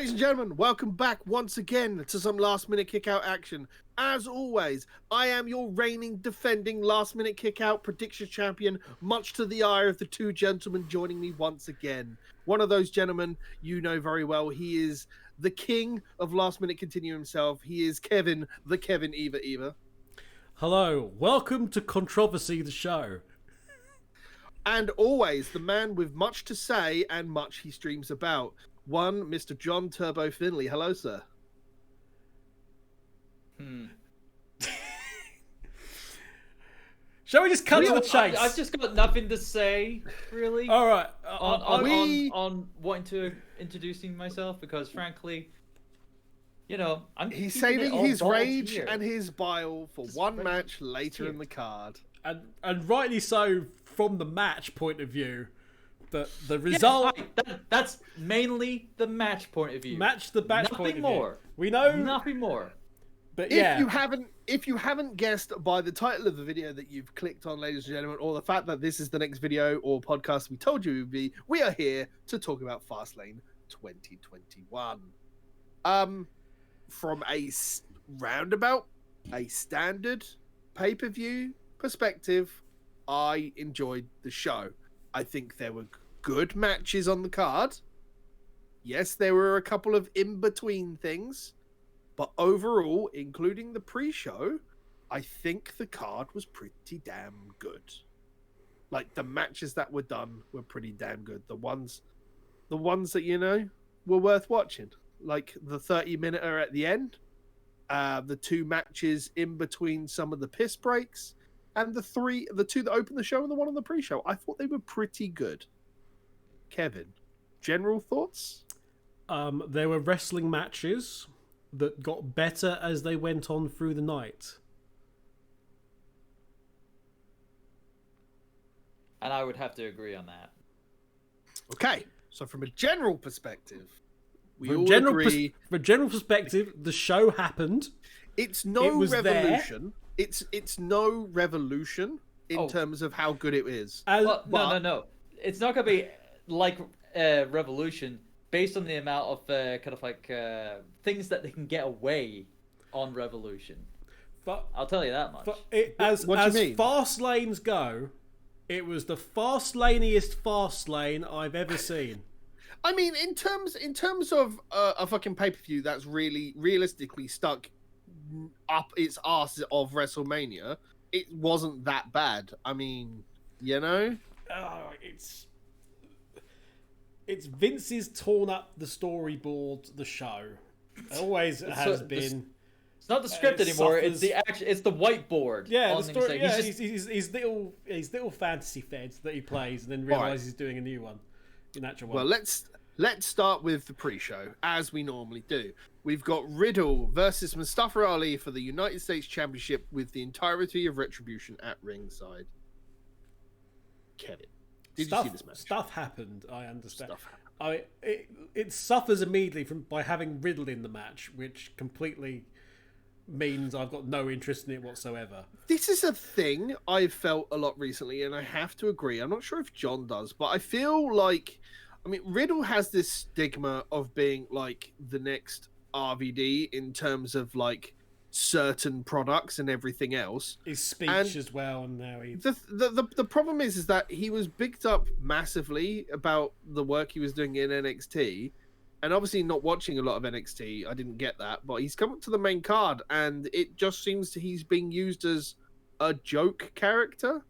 Ladies and gentlemen, welcome back once again to some last-minute kick-out action. As always, I am your reigning, defending last-minute kick-out prediction champion, much to the ire of the two gentlemen joining me once again. One of those gentlemen you know very well. He is the king of last-minute continue himself. He is Kevin, the Kevin Eva. Hello, welcome to Controversy, the show. And always the man with much to say and much he streams about. One, Mr. John Turbo Finley. Hello, sir. Shall we just cut to the chase? I've just got nothing to say, really. All right. On wanting to introducing myself because, frankly, you know, he's saving his rage and his bile for one match later in the card. And rightly so from the match point of view. The result... Yeah, that's mainly the match point of view. Nothing point of view. More. We know... Nothing more. But yeah. If you haven't guessed by the title of the video that you've clicked on, ladies and gentlemen, or the fact that this is the next video or podcast we told you it would be, we are here to talk about Fastlane 2021. From a roundabout, a standard pay-per-view perspective, I enjoyed the show. I think there were good matches on the card. Yes, there were a couple of in-between things. But overall, including the pre-show, I think the card was pretty damn good. Like, the matches that were done were pretty damn good. The ones that, you know, were worth watching. Like, the 30-minute at the end. The two matches in between some of the piss breaks. And the two that opened the show and the one on the pre-show. I thought they were pretty good. Kevin, general thoughts? There were wrestling matches that got better as they went on through the night. And I would have to agree on that. Okay, so from a general perspective, From a general perspective, the show happened. It's no revolution. It's no revolution in terms of how good it is. No. It's not going to be like Revolution based on the amount of things that they can get away on Revolution. But I'll tell you that much. As fast lanes go, it was the fast-laniest fast lane I've ever seen. I mean, in terms of a fucking pay-per-view that's really realistically stuck up its arse of WrestleMania, it wasn't that bad. I mean, you know, it's Vince's torn up the storyboard, the show. It always has been. It's not the script anymore. It's the whiteboard. Yeah, the story. Yeah, his little fantasy feds that he plays, and then realizes he's doing a new one, an actual one. Well, let's start with the pre-show as we normally do. We've got Riddle versus Mustafa Ali for the United States Championship with the entirety of Retribution at ringside. Kevin, did you see this match? Stuff happened, I understand. It suffers immediately by having Riddle in the match, which completely means I've got no interest in it whatsoever. This is a thing I've felt a lot recently, and I have to agree. I'm not sure if John does, but I feel like, I mean, Riddle has this stigma of being like the next RVD in terms of like certain products and everything else. His speech as well, and now he. The problem is that he was bigged up massively about the work he was doing in NXT, and obviously not watching a lot of NXT, I didn't get that. But he's come up to the main card, and it just seems he's being used as a joke character,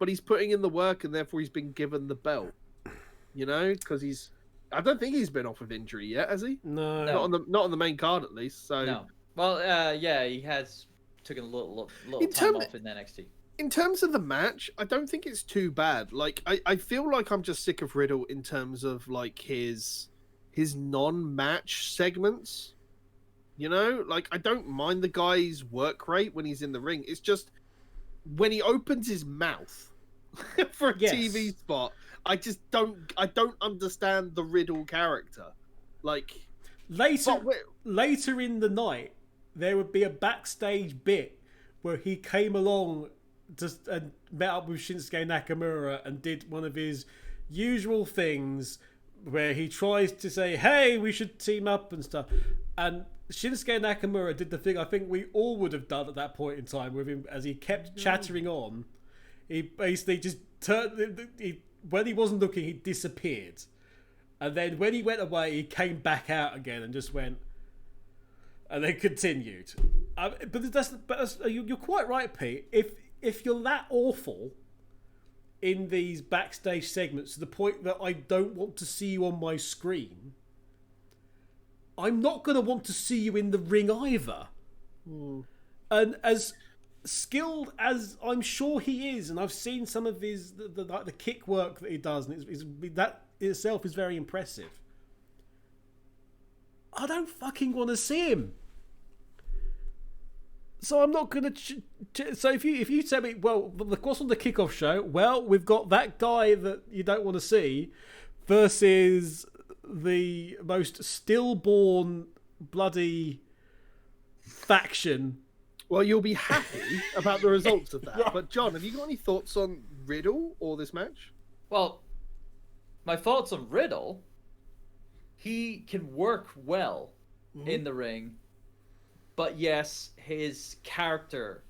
but he's putting in the work, and therefore he's been given the belt. You know, because I don't think he's been off of injury yet, has he? No. Not on the main card at least. So no. Well, he has taken a little time off in NXT. In terms of the match, I don't think it's too bad. Like I feel like I'm just sick of Riddle in terms of like his non-match segments. You know, like I don't mind the guy's work rate when he's in the ring. It's just when he opens his mouth for a TV spot. I don't understand the Riddle character. Like later in the night, there would be a backstage bit where he came along and met up with Shinsuke Nakamura and did one of his usual things, where he tries to say, "Hey, we should team up and stuff," and Shinsuke Nakamura did the thing I think we all would have done at that point in time with him, as he kept chattering on. He basically just turned. When he wasn't looking, he disappeared, and then when he went away, he came back out again and just went, and then continued. But you're quite right, Pete. If you're that awful in these backstage segments to the point that I don't want to see you on my screen, I'm not going to want to see you in the ring either. And as skilled as I'm sure he is, and I've seen some of his the kick work that he does, and that itself is very impressive, I don't fucking want to see him. So I'm not going to... So if you tell me, well, what's on the kickoff show? Well, we've got that guy that you don't want to see versus the most stillborn, bloody faction. Well, you'll be happy about the results of that. But, John, have you got any thoughts on Riddle or this match? Well, my thoughts on Riddle, he can work well in the ring. But yes, his character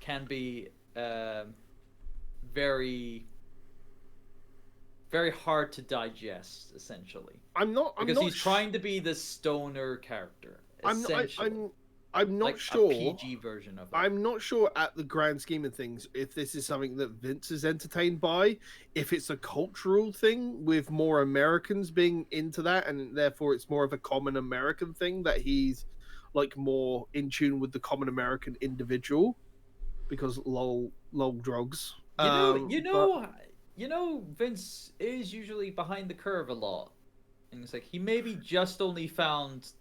can be very, very hard to digest. Essentially, because he's trying to be the stoner character. I'm not like sure. A PG version of it. I'm not sure at the grand scheme of things if this is something that Vince is entertained by. If it's a cultural thing with more Americans being into that, and therefore it's more of a common American thing that he's like more in tune with the common American individual, because lol drugs. You know, Vince is usually behind the curve a lot, and it's like he maybe just only found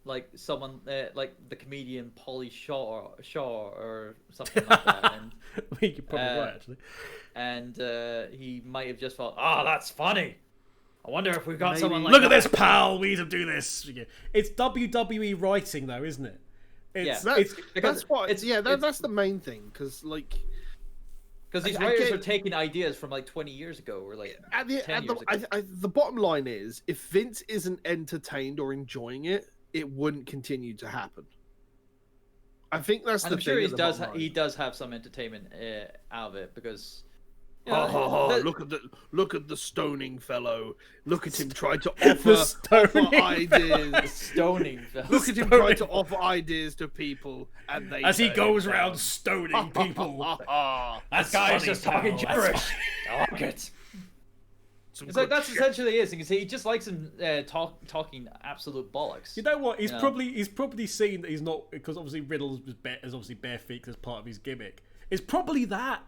like someone like the comedian Pauly Shaw or something like that. And, I think you're probably right, actually. And he might have just thought, that's funny. I wonder if we've got someone like Look at this, pal. We need to do this. It's WWE writing, though, isn't it? That's the main thing, because these writers are taking ideas from like 20 years ago or like 10 years ago. The bottom line is, if Vince isn't entertained or enjoying it, it wouldn't continue to happen. I think that's the thing. I'm sure he does have some entertainment out of it, because. Look at the stoning fellow. Look at him try to offer ideas. Stoning fellow. Look at him try to offer ideas to people, and as he goes around stoning people. That guy's just talking gibberish. I like it. So that's essentially it, because he just likes him talking absolute bollocks. You know what? He's probably seen that he's not, because obviously Riddle is obviously bare feet as part of his gimmick. It's probably that.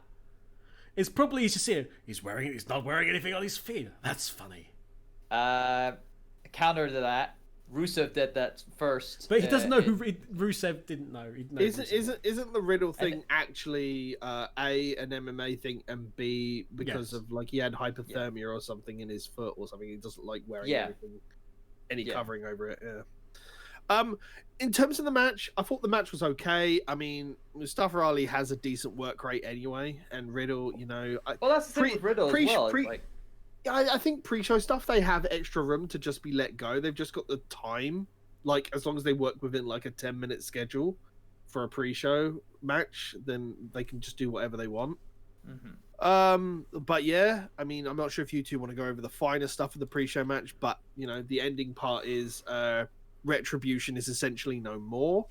It's probably he's just saying he's not wearing anything on his feet. That's funny. Counter to that, Rusev did that first. But he doesn't know who Rusev didn't know. Isn't the Riddle thing actually an MMA thing, and B because of like he had hypothermia or something in his foot or something? He doesn't like wearing any covering over it. Yeah. In terms of the match, I thought the match was okay. I mean, Mustafa Ali has a decent work rate anyway, and Riddle, that's the thing with Riddle as well. I think pre-show stuff, they have extra room to just be let go. They've just got the time, like as long as they work within like a 10-minute schedule for a pre-show match, then they can just do whatever they want. But yeah, I mean, I'm not sure if you two want to go over the finer stuff of the pre-show match, but the ending part is Retribution is essentially no more.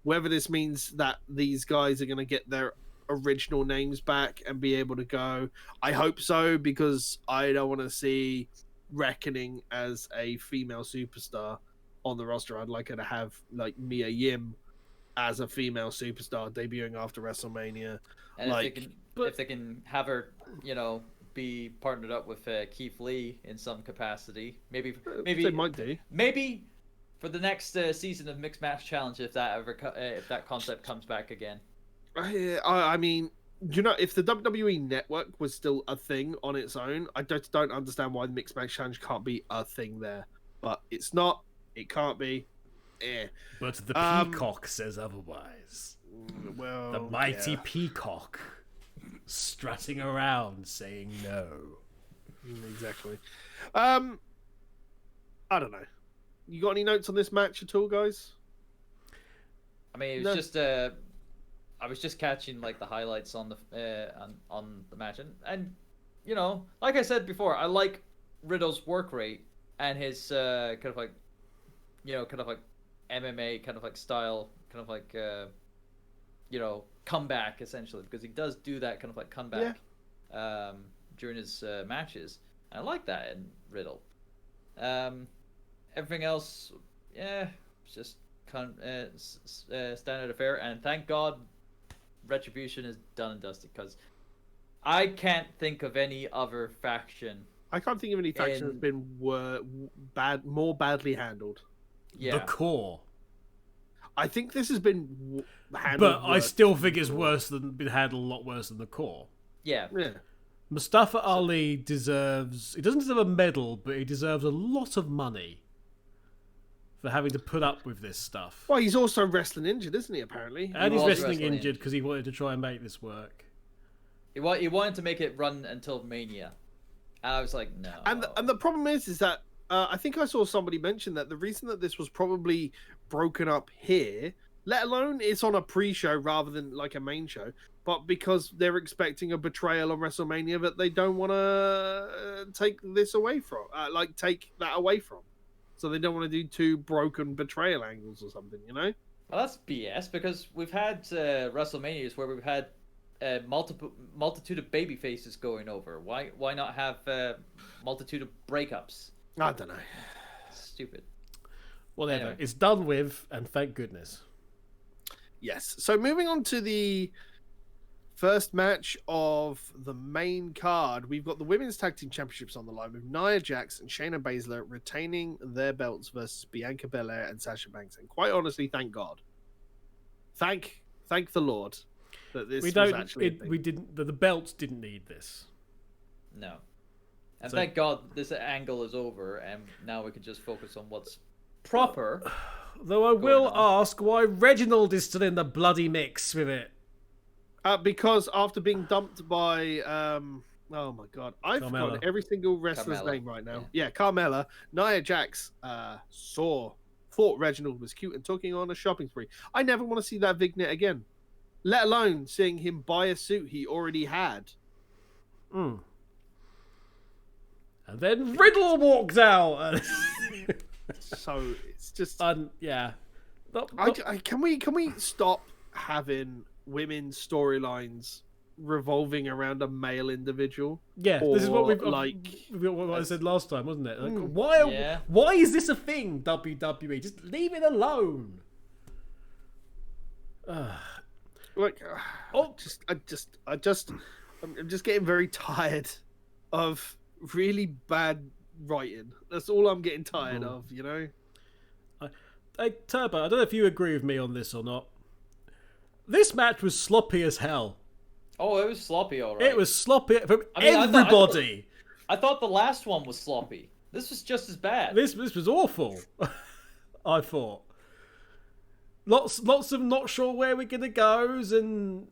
Whether this means that these guys are going to get their original names back and be able to go, I hope so, because I don't want to see Reckoning as a female superstar on the roster. I'd like her to have like Mia Yim as a female superstar debuting after WrestleMania. And if they can have her, be partnered up with Keith Lee in some capacity, maybe they might do. Maybe for the next season of Mixed Match Challenge, if that concept comes back again. I mean, if the WWE Network was still a thing on its own, I just don't understand why the Mixed Match Challenge can't be a thing there. But it's not. It can't be. But the Peacock says otherwise. Well, the mighty Peacock strutting around saying no. Exactly. I don't know. You got any notes on this match at all, guys? I mean, it was just I was just catching like the highlights on the on the match, and you know, like I said before, I like Riddle's work rate and his kind of like, you know, kind of like MMA kind of like style, kind of like you know, comeback essentially, because he does do that kind of like comeback during his matches. And I like that in Riddle. Everything else, yeah, it's just standard affair, and thank God Retribution is done and dusted, because I can't think of any other faction. I can't think of any faction that's been more badly handled. Yeah. The Core. I think this has been handled. But I still think it's been handled a lot worse than the Core. Yeah. Mustafa Ali deserves... He doesn't deserve a medal, but he deserves a lot of money for having to put up with this stuff. Well, he's also wrestling injured, isn't he, apparently? And he's wrestling injured because he wanted to try and make this work. He wanted to make it run until Mania. And I was like, no. And the problem is that I think I saw somebody mention that the reason that this was probably broken up here, let alone it's on a pre-show rather than like a main show, but because they're expecting a betrayal on WrestleMania that they don't want to take this away from, take that away from. So they don't want to do two broken betrayal angles or something, you know? Well, that's BS, because we've had WrestleManias where we've had multitude of baby faces going over. Why not have multitude of breakups? I don't know. Stupid. Whatever. Anyway. It's done with, and thank goodness. Yes. So moving on to the first match of the main card, we've got the Women's Tag Team Championships on the line with Nia Jax and Shayna Basler retaining their belts versus Bianca Belair and Sasha Banks. And quite honestly, thank God. Thank the Lord that this was actually a thing. The belts didn't need this. No. And thank God this angle is over, and now we can just focus on what's proper. Though I will ask why Reginald is still in the bloody mix with it. Because after being dumped by, oh my God, I've forgotten every single wrestler's name right now. Yeah, Carmella. Nia Jax thought Reginald was cute and talking on a shopping spree. I never want to see that vignette again, let alone seeing him buy a suit he already had. And then Riddle walks out. So it's just yeah. Can we stop having women's storylines revolving around a male individual? Yeah, this is what what I said last time, wasn't it? Like, why is this a thing, WWE? Just leave it alone. I'm just getting very tired of really bad writing. That's all I'm getting tired of, you know? Hey, Turbo, I don't know if you agree with me on this or not. This match was sloppy as hell. Oh, it was sloppy, all right. It was sloppy from everybody. I thought the last one was sloppy. This was just as bad. This was awful. I thought. Lots of not sure where we're gonna go, and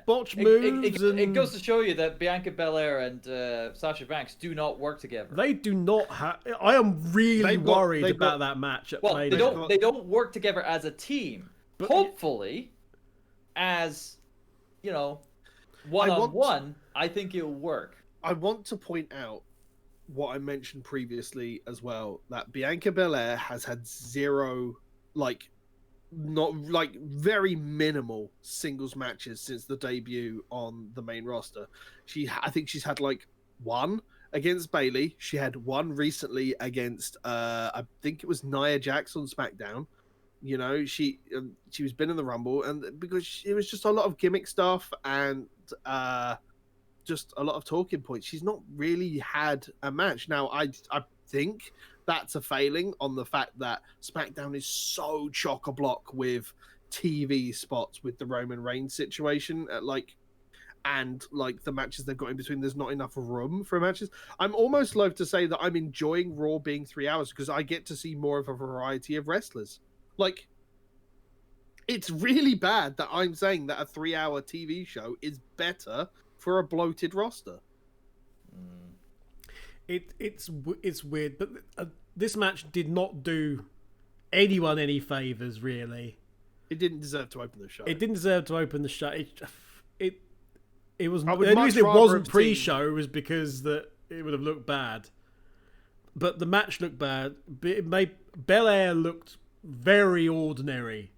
botch moves. It goes to show you that Bianca Belair and Sasha Banks do not work together. They do not have. I am really worried about that match. They don't work together as a team. But hopefully, as one-on-one, I think it'll work. I want to point out what I mentioned previously as well, that Bianca Belair has had zero, very minimal singles matches since the debut on the main roster. I think she's had one against Bayley. She had one recently against I think it was Nia Jax on SmackDown. She was been in the Rumble, and because it was just a lot of gimmick stuff and just a lot of talking points, she's not really had a match. Now I think that's a failing on the fact that SmackDown is so chock-a-block with TV spots with the Roman Reigns situation, and the matches they've got in between. There's not enough room for matches. I'm almost loath to say that I'm enjoying Raw being 3 hours because I get to see more of a variety of wrestlers. It's really bad that I'm saying that a 3-hour TV show is better for a bloated roster. it's weird, but this match did not do anyone any favors, really. It didn't deserve to open the show. It didn't deserve to open the show. It was. The would only much reason it rather wasn't have pre-show was because that it would have looked bad. But the match looked bad. Belair looked very ordinary.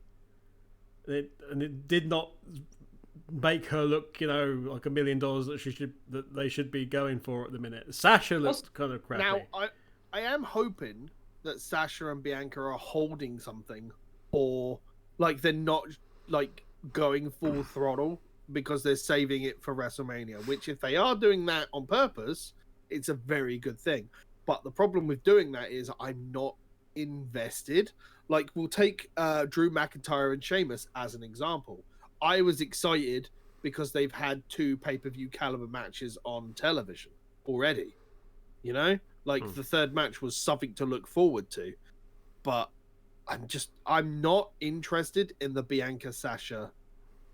And it did not make her look, like $1 million that they should be going for at the minute. Sasha looked kind of crappy. Now, I am hoping that Sasha and Bianca are holding something, or like they're not like going full throttle because they're saving it for WrestleMania. Which, if they are doing that on purpose, it's a very good thing. But the problem with doing that is I'm not invested. Like, we'll take Drew McIntyre and Sheamus as an example. I was excited because they've had 2 pay-per-view caliber matches on television already. The 3rd match was something to look forward to. But I'm not interested in the Bianca Sasha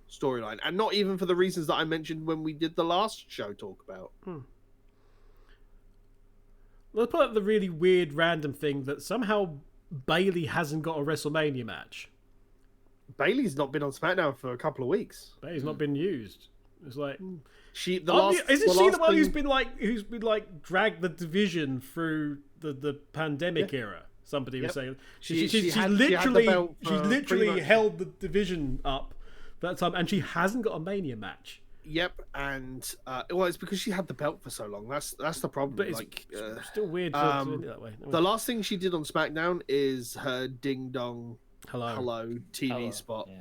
storyline. And not even for the reasons that I mentioned when we did the last show talk about. Let's put up the really weird random thing that somehow Bayley hasn't got a WrestleMania match. Bayley's not been on SmackDown for a couple of weeks. Bayley's not been used. It's like isn't she the one who's been dragged the division through the pandemic era? Somebody was saying she's literally held the division up for that time, and she hasn't got a Mania match. Yep, and it's because she had the belt for so long. That's the problem. But it's still weird to do it that way. The last thing she did on SmackDown is her Ding Dong Hello TV spot. Yeah.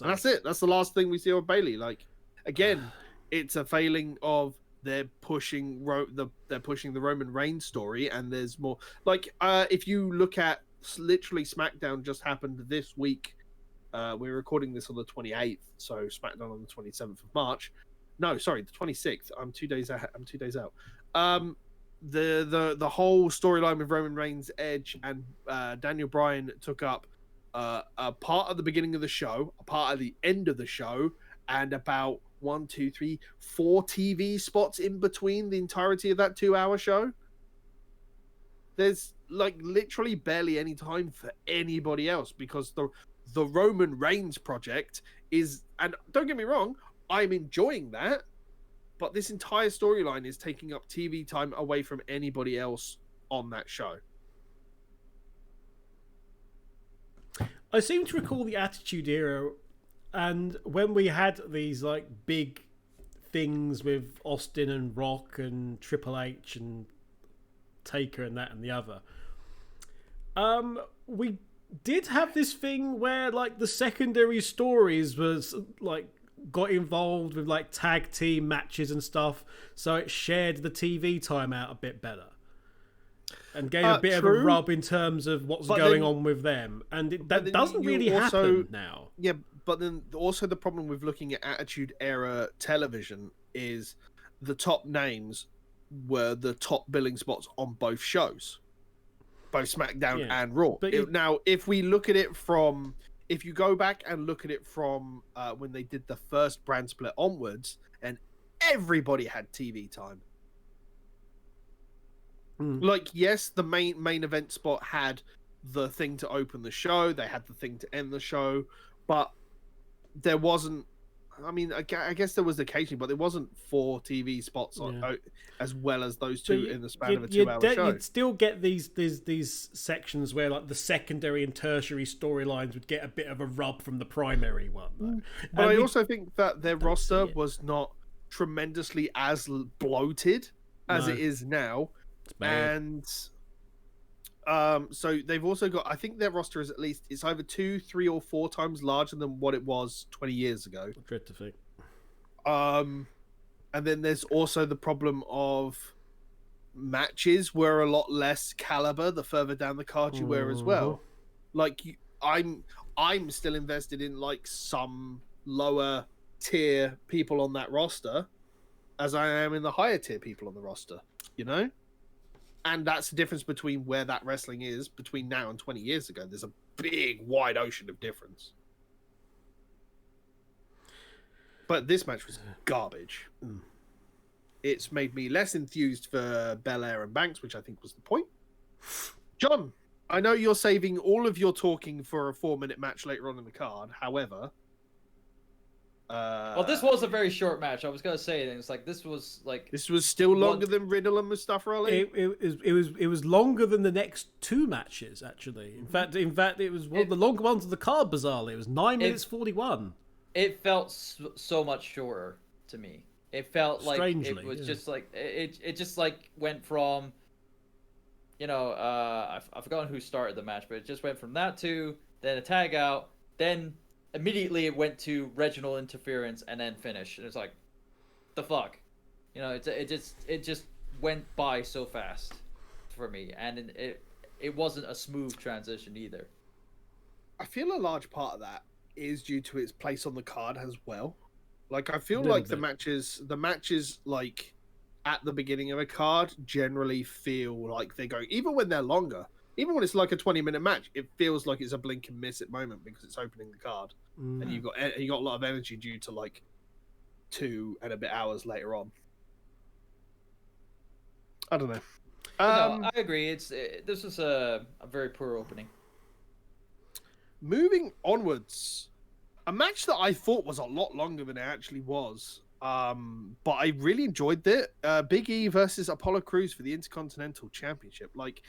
And that's it. That's the last thing we see of Bayley. Like, again, it's a failing of they're pushing the Roman Reigns story, and there's more. Like, if you look at literally SmackDown just happened this week. We're recording this on the 28th, so SmackDown on the 27th of March. No, sorry, the 26th. I'm 2 days out. The whole storyline with Roman Reigns, Edge, and Daniel Bryan took up a part at the beginning of the show, a part at the end of the show, and about 4 TV spots in between the entirety of that 2-hour show. There's literally barely any time for anybody else because the Roman Reigns project is, and don't get me wrong, I'm enjoying that, but this entire storyline is taking up TV time away from anybody else on that show. I seem to recall the Attitude Era, and when we had these big things with Austin and Rock and Triple H and Taker and that and the other, we did have this thing where the secondary stories was got involved with tag team matches and stuff, so it shared the TV time out a bit better and gave a bit of a rub in terms of what's going on with them, and that doesn't really happen now. Yeah, but then also the problem with looking at Attitude Era television is the top names were the top billing spots on both shows. Both SmackDown and Raw. But now, if we look at it from, if you go back and look at it from when they did the first brand split onwards, and everybody had TV time. Yes, the main event spot had the thing to open the show, they had the thing to end the show, but there wasn't. I mean, I guess there was occasionally, but there wasn't 4 TV spots on as well as those 2 in the span of a 2-hour show. You'd still get these sections where the secondary and tertiary storylines would get a bit of a rub from the primary one. But I also think that their roster was not tremendously as bloated as it is now, and so they've also got. I think their roster is it's either 2, 3, or 4 times larger than what it was 20 years ago. Dread to think. And then there's also the problem of matches were a lot less caliber the further down the card you were as well. I'm still invested in some lower tier people on that roster as I am in the higher tier people on the roster, And that's the difference between where that wrestling is between now and 20 years ago. There's a big, wide ocean of difference. But this match was garbage. It's made me less enthused for Belair and Banks, which I think was the point. John, I know you're saving all of your talking for a 4-minute match later on in the card. However, well, this was a very short match. I was gonna say it. It's like this was still longer than Riddle and Mustafa Ali. It was longer than the next 2 matches. Actually, in fact, it was one of the longer ones of the card. Bizarrely, it was 9 minutes 41. It felt so much shorter to me. It felt like Strangely, it was just like it just like went from, I've forgotten who started the match, but it just went from that to then a tag out, then immediately it went to regional interference and then finish. And it's like, the fuck, it just went by so fast for me, and it wasn't a smooth transition either. I feel a large part of that is due to its place on the card as well. Like, I feel like the matches like at the beginning of a card generally feel like they go, even when they're longer, even when it's like a 20-minute match, it feels like it's a blink and miss at moment because it's opening the card, and you got a lot of energy due to like 2 and a bit hours later on. I don't know. No, I agree. This was a very poor opening. Moving onwards, a match that I thought was a lot longer than it actually was, but I really enjoyed it. Big E versus Apollo Crews for the Intercontinental Championship. Like,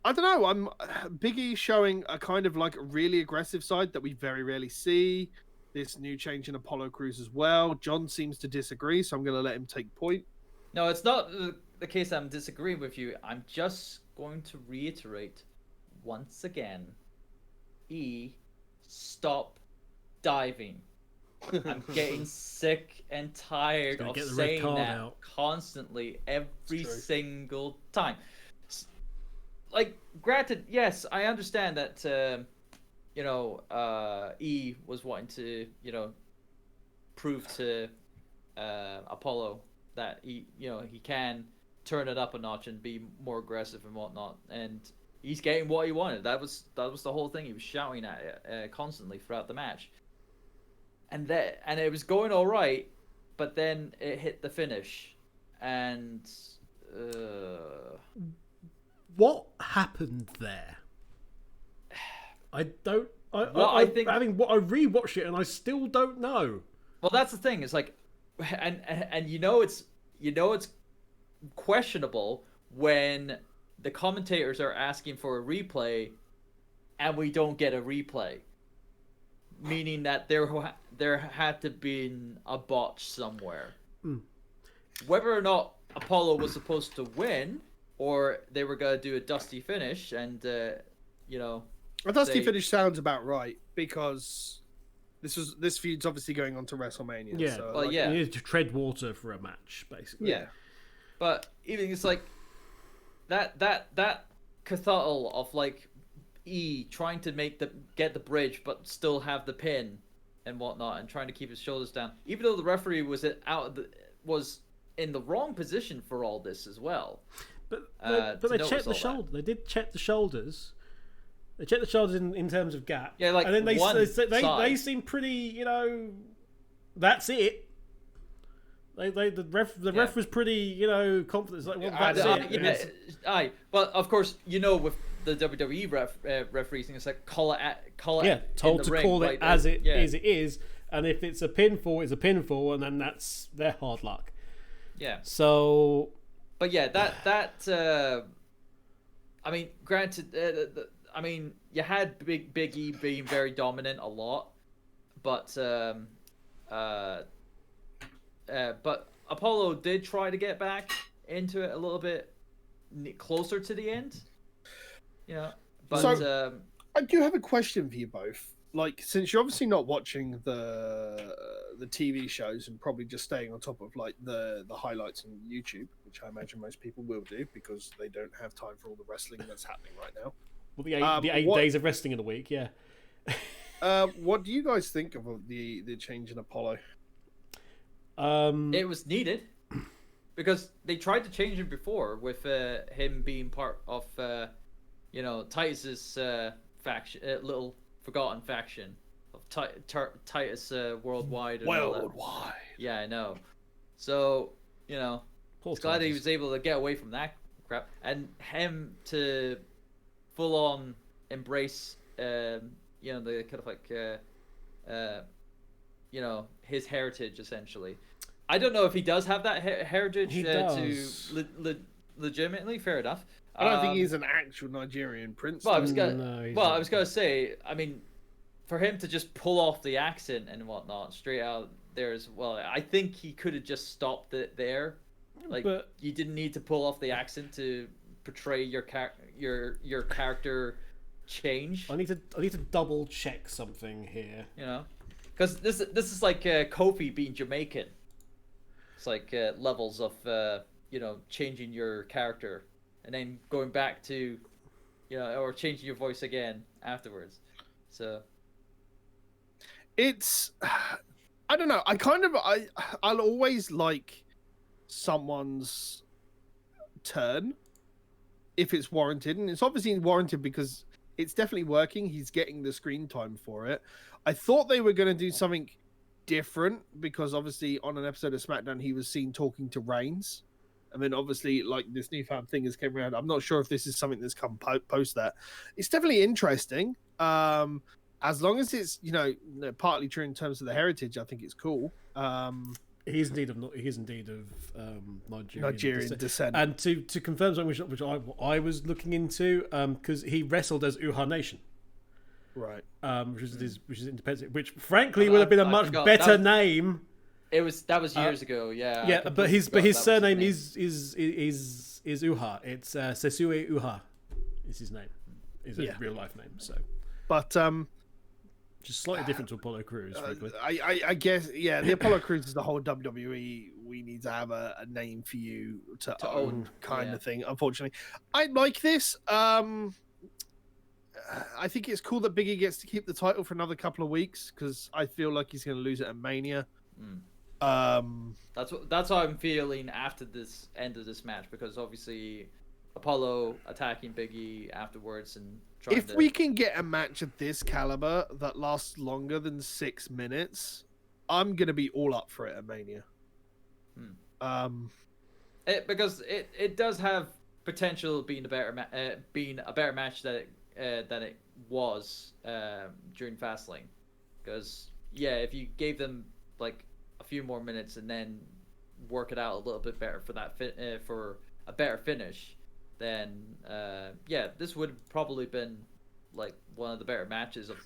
I don't know. Big E showing a kind of like really aggressive side that we very rarely see. This new change in Apollo Crews as well. John seems to disagree, so I'm going to let him take point. No, it's not the case I'm disagreeing with you. I'm just going to reiterate once again. E, stop diving. I'm getting sick and tired of saying that constantly every single time. Like, granted, yes, I understand that E was wanting to, prove to Apollo that he can turn it up a notch and be more aggressive and whatnot, and he's getting what he wanted. That was the whole thing. He was shouting at it constantly throughout the match, and it was going all right, but then it hit the finish, and what happened there? I don't. I think I rewatched it and I still don't know. Well, that's the thing. It's like, and it's questionable when the commentators are asking for a replay, and we don't get a replay, meaning that there had to be a botch somewhere. Whether or not Apollo was supposed to win, or they were gonna do a dusty finish, and a dusty finish sounds about right, because this feud's obviously going on to WrestleMania. Yeah, so, well, you need to tread water for a match, basically. Yeah, but even it's like that cathedral of like E trying to get the bridge, but still have the pin and whatnot, and trying to keep his shoulders down, even though the referee was in the wrong position for all this as well. But they checked the shoulder. They did check the shoulders. They checked the shoulders in terms of gap. Yeah, like, and then they seem pretty, that's it. The ref was pretty, confident. It's like, well, that's it. But of course, with the WWE referees, it's like call it told in the to ring, call right? it as it is, and if it's a pinfall, it's a pinfall, and then that's their hard luck. Yeah. So. But yeah, that I mean, granted, you had Big E being very dominant a lot, but Apollo did try to get back into it a little bit closer to the end. But so, I do have a question for you both. Like, since you're obviously not watching the TV shows and probably just staying on top of like the highlights on YouTube, which I imagine most people will do because they don't have time for all the wrestling that's happening right now. Well, the eight days of wrestling in a week, yeah. What do you guys think of the change in Apollo? It was needed because they tried to change him before with him being part of Titus's faction, little forgotten faction of Titus Worldwide. And Worldwide. Yeah, I know. So, you know, Poor it's glad he Titus. was able to get away from that crap, and him to full on embrace, you know, the kind of like, you know, his heritage essentially. I don't know if he does have that heritage He to does. legitimately. Fair enough. I don't think he's an actual Nigerian prince. Well, I was gonna. No, he's well, not. I was gonna say. I mean, for him to just pull off the accent and whatnot straight out there as well, I think he could have just stopped it there. Like, But- you didn't need to pull off the accent to portray your character change. I need to double check something here. You know, because this is like Kofi being Jamaican. It's like levels of you know, changing your character and then going back to, you know, or changing your voice again afterwards. So It's, I don't know. I'll always like someone's turn if it's warranted, and it's obviously warranted because it's definitely working. He's getting the screen time for it. I thought they were going to do something different because obviously on an episode of SmackDown he was seen talking to Reigns. I mean, obviously, like, this newfound thing has came around. I'm not sure if this is something that's come post that. It's definitely interesting. As long as it's, you know, partly true in terms of the heritage, I think it's cool. He is indeed of Nigerian descent. And to confirm something which I was looking into, because he wrestled as Uha Nation, Right. which is independent, which frankly would have been a much better name. that was years ago, yeah. Yeah, but his surname is Uha. It's Sesue Uha is his name. Is a real life name. So, but just slightly different to Apollo Crews, frankly. I guess, yeah, the Apollo Crews is the whole WWE. We need to have a name for you to own kind of thing. Unfortunately, I like this. I think it's cool that Biggie gets to keep the title for another couple of weeks because I feel like he's going to lose it at Mania. That's what I'm feeling after this end of this match, because obviously Apollo attacking Biggie afterwards and trying if to... we can get a match of this caliber that lasts longer than 6 minutes, I'm gonna be all up for it at Mania. Because it does have potential being a better match than it was during Fastlane. Because if you gave them like a few more minutes and then work it out a little bit better for that for a better finish, then this would have probably been like one of the better matches of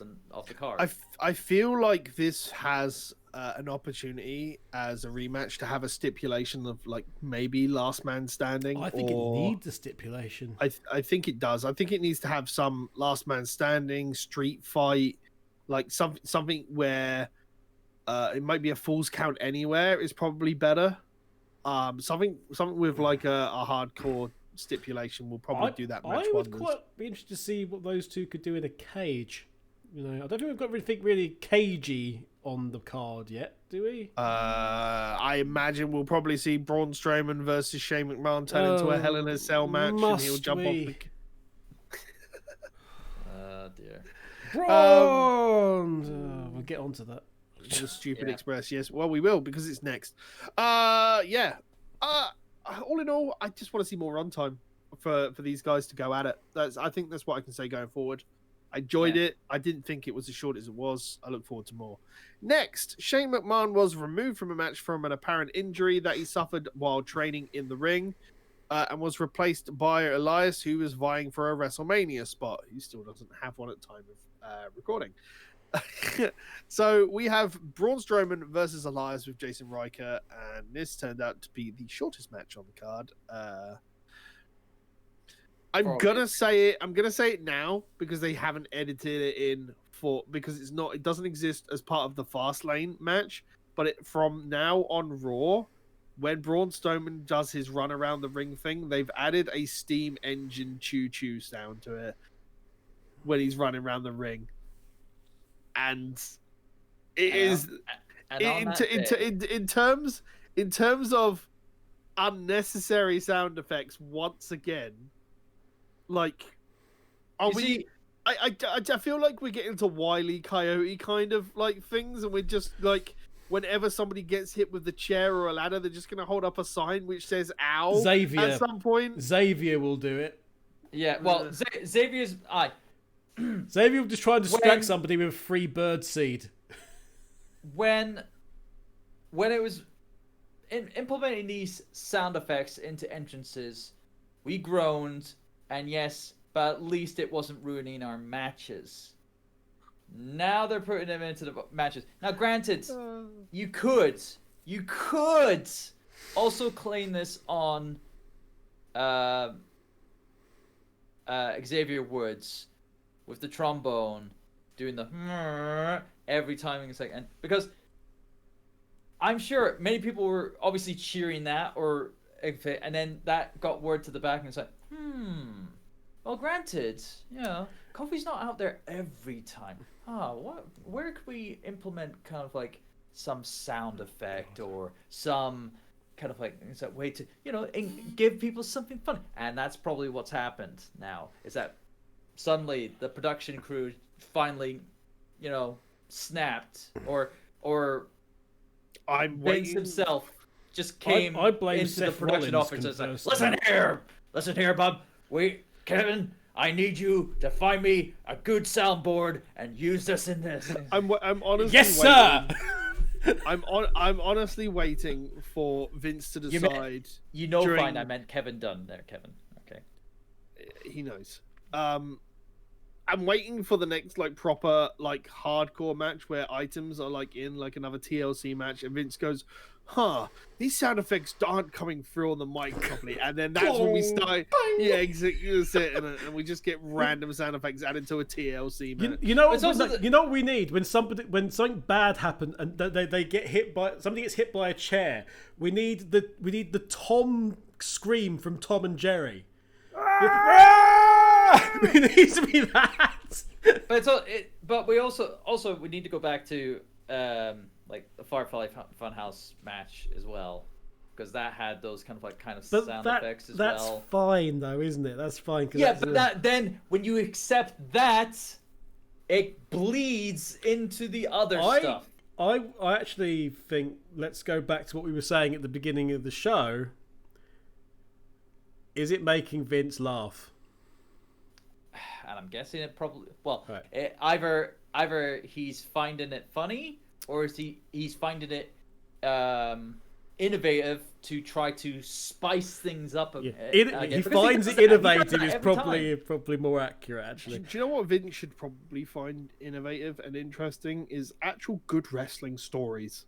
the card. I feel like this has an opportunity as a rematch to have a stipulation of like maybe last man standing. I think it needs a stipulation. I think it does. I think it needs to have some last man standing, street fight, like something where it might be a Falls Count Anywhere is probably better. Something with like a hardcore stipulation will probably do that match. I would quite be interested to see what those two could do in a cage. You know, I don't think we've got anything really cagey on the card yet, do we? I imagine we'll probably see Braun Strowman versus Shane McMahon turn into a Hell in a Cell match, and he'll jump off the... Dear. Braun! We'll get onto that. The Stupid Express, yes. Well, we will, because it's next. All in all, I just want to see more runtime for these guys to go at it. I think that's what I can say going forward. I enjoyed it. I didn't think it was as short as it was. I look forward to more. Next, Shane McMahon was removed from a match from an apparent injury that he suffered while training in the ring, and was replaced by Elias, who was vying for a WrestleMania spot. He still doesn't have one at time of recording. So we have Braun Strowman versus Elias with Jason Riker, and this turned out to be the shortest match on the card. I'm gonna say it now because they haven't edited it in because it doesn't exist as part of the Fastlane match, but from now on Raw, when Braun Strowman does his run around the ring thing, they've added a steam engine choo-choo sound to it when he's running around the ring. And it is in terms of unnecessary sound effects. Once again, like, I feel like we're getting into Wile E. Coyote kind of like things, and we're just like whenever somebody gets hit with the chair or a ladder, they're just going to hold up a sign which says "ow" Xavier. at some point. Xavier will do it. Yeah, well, Xavier's... Xavier will just try and distract somebody with free bird seed. When it was implementing these sound effects into entrances, we groaned, and yes, but at least it wasn't ruining our matches. Now they're putting them into the matches. Now, granted, you could also claim this on Xavier Woods with the trombone doing the every time it's like, and because I'm sure many people were obviously cheering that, and then that got word to the back, and it's like, well, granted, Kofi's not out there every time. Where could we implement kind of like some sound effect or some kind of like it's a way to give people something fun? And that's probably what's happened now, is that suddenly the production crew finally snapped, or Vince himself just came I blame into Seth the production office and was like, listen here, Bob, Kevin, I need you to find me a good soundboard and use this in this. I'm honestly yes, waiting. sir. I'm honestly waiting for Vince to decide. Fine, I meant Kevin Dunn there, Kevin. Okay. He knows. I'm waiting for the next proper hardcore match where items are in another TLC match, and Vince goes, these sound effects aren't coming through on the mic properly, and then that's when we start. Yeah, exactly. That's it, and we just get random sound effects added to a TLC match. You know what we need when something bad happens and they get hit by somebody gets hit by a chair. We need the Tom scream from Tom and Jerry. It needs to be that. But we also we need to go back to the Firefly Funhouse match as well, because that had those kind of sound effects as well. That's fine though, isn't it? That's fine. Then when you accept that, it bleeds into the other stuff. I actually think, let's go back to what we were saying at the beginning of the show. Is it making Vince laugh? And I'm guessing it probably. Well, right. Either he's finding it funny, or is he's finding it innovative to try to spice things up. Yeah. He finds it innovative is probably more accurate, actually. Do you know what Vince should probably find innovative and interesting is actual good wrestling stories.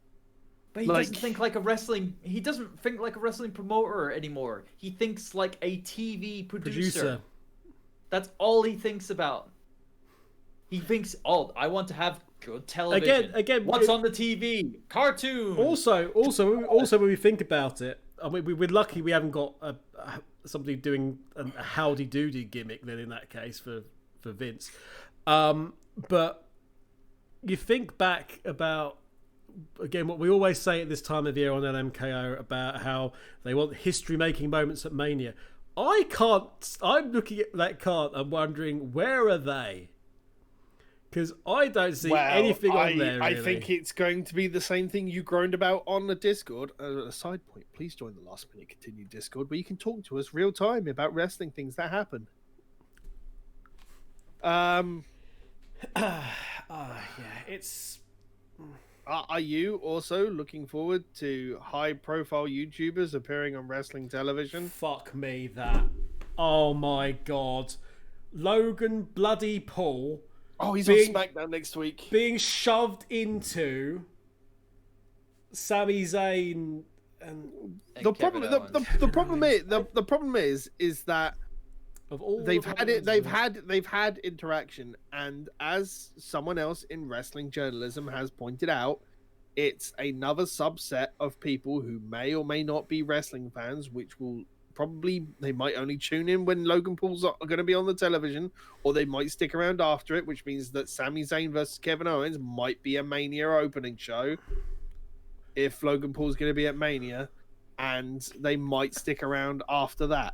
But he doesn't think like a wrestling. He doesn't think like a wrestling promoter anymore. He thinks like a TV producer. That's all he thinks about. He thinks, I want to have good television. Again, what's on the TV? Cartoon. Also, when we think about it, I mean, we're lucky we haven't got somebody doing a howdy doody gimmick. Then in that case, for Vince, but you think back about. Again, what we always say at this time of year on LMKO about how they want history-making moments at Mania. I'm looking at that card and wondering, where are they? Because I don't see anything on there, really. I think it's going to be the same thing you groaned about on the Discord. A side point, please join the Last Minute Continued Discord, where you can talk to us real time about wrestling things that happen. It's... Are you also looking forward to high-profile YouTubers appearing on wrestling television? Fuck me, that. Oh my god. Logan bloody Paul. Oh, he's on SmackDown next week. Being shoved into Sami Zayn and the problem is that they've had interaction, and as someone else in wrestling journalism has pointed out, it's another subset of people who may or may not be wrestling fans, which will they might only tune in when Logan Paul's going to be on the television, or they might stick around after it, which means that Sami Zayn versus Kevin Owens might be a Mania opening show if Logan Paul's going to be at Mania, and they might stick around after that.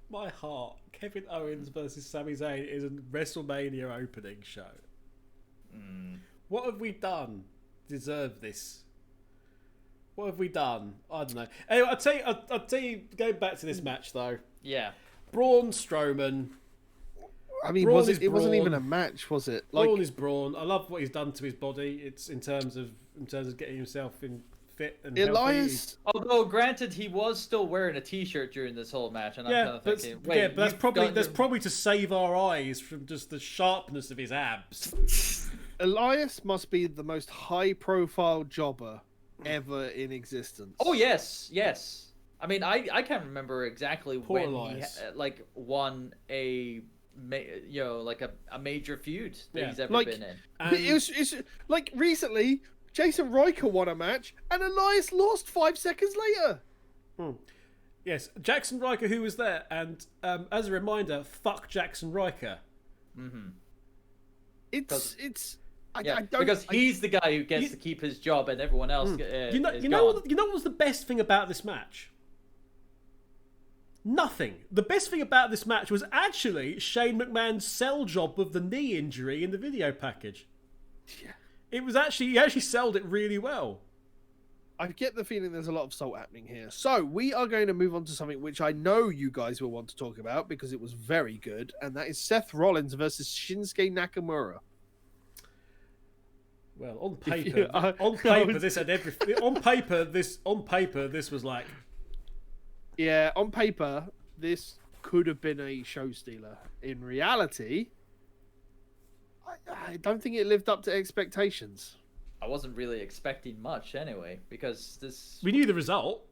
My heart. Kevin Owens versus Sami Zayn is a WrestleMania opening show. What have we done to deserve this? What have we done? I don't know. Anyway, I'll tell you. Going back to this match though. Yeah. Braun Strowman. I mean, Braun it wasn't even a match, was it? Like, Braun is Braun. I love what he's done to his body. It's in terms of getting himself in fit and Elias. healthy. Although, granted, he was still wearing a T-shirt during this whole match, and I'm kind of thinking, wait, but that's probably to save our eyes from just the sharpness of his abs. Elias must be the most high-profile jobber ever in existence. Oh yes, yes. I mean, I can't remember exactly Poor when Elias. he won a major feud that he's ever Like, been in. It's like recently, Jason Riker won a match, and Elias lost 5 seconds later. Yes, Jackson Riker, who was there, and as a reminder, fuck Jackson Riker. Mm-hmm. I don't, because he's the guy who gets to keep his job, and everyone else. You know what was the best thing about this match? Nothing. The best thing about this match was actually Shane McMahon's sell job of the knee injury in the video package. Yeah. It was he actually sold it really well. I get the feeling there's a lot of salt happening here. So we are going to move on to something which I know you guys will want to talk about because it was very good, and that is Seth Rollins versus Shinsuke Nakamura. Well, on paper, this had everything. On paper, this was like. Yeah, on paper, this could have been a show stealer. In reality, I don't think it lived up to expectations. I wasn't really expecting much anyway, because this. We knew the result.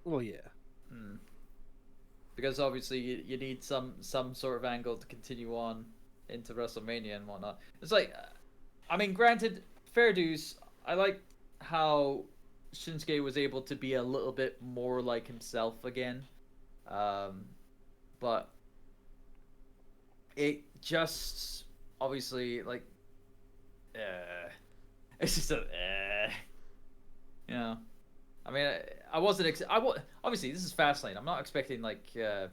Well, yeah. Because obviously you need some sort of angle to continue on into WrestleMania and whatnot. It's like, I mean, granted, fair dues. I like how Shinsuke was able to be a little bit more like himself again, but it just obviously like it's just you know. I mean, I wasn't obviously this is Fastlane. I'm not expecting like 15-20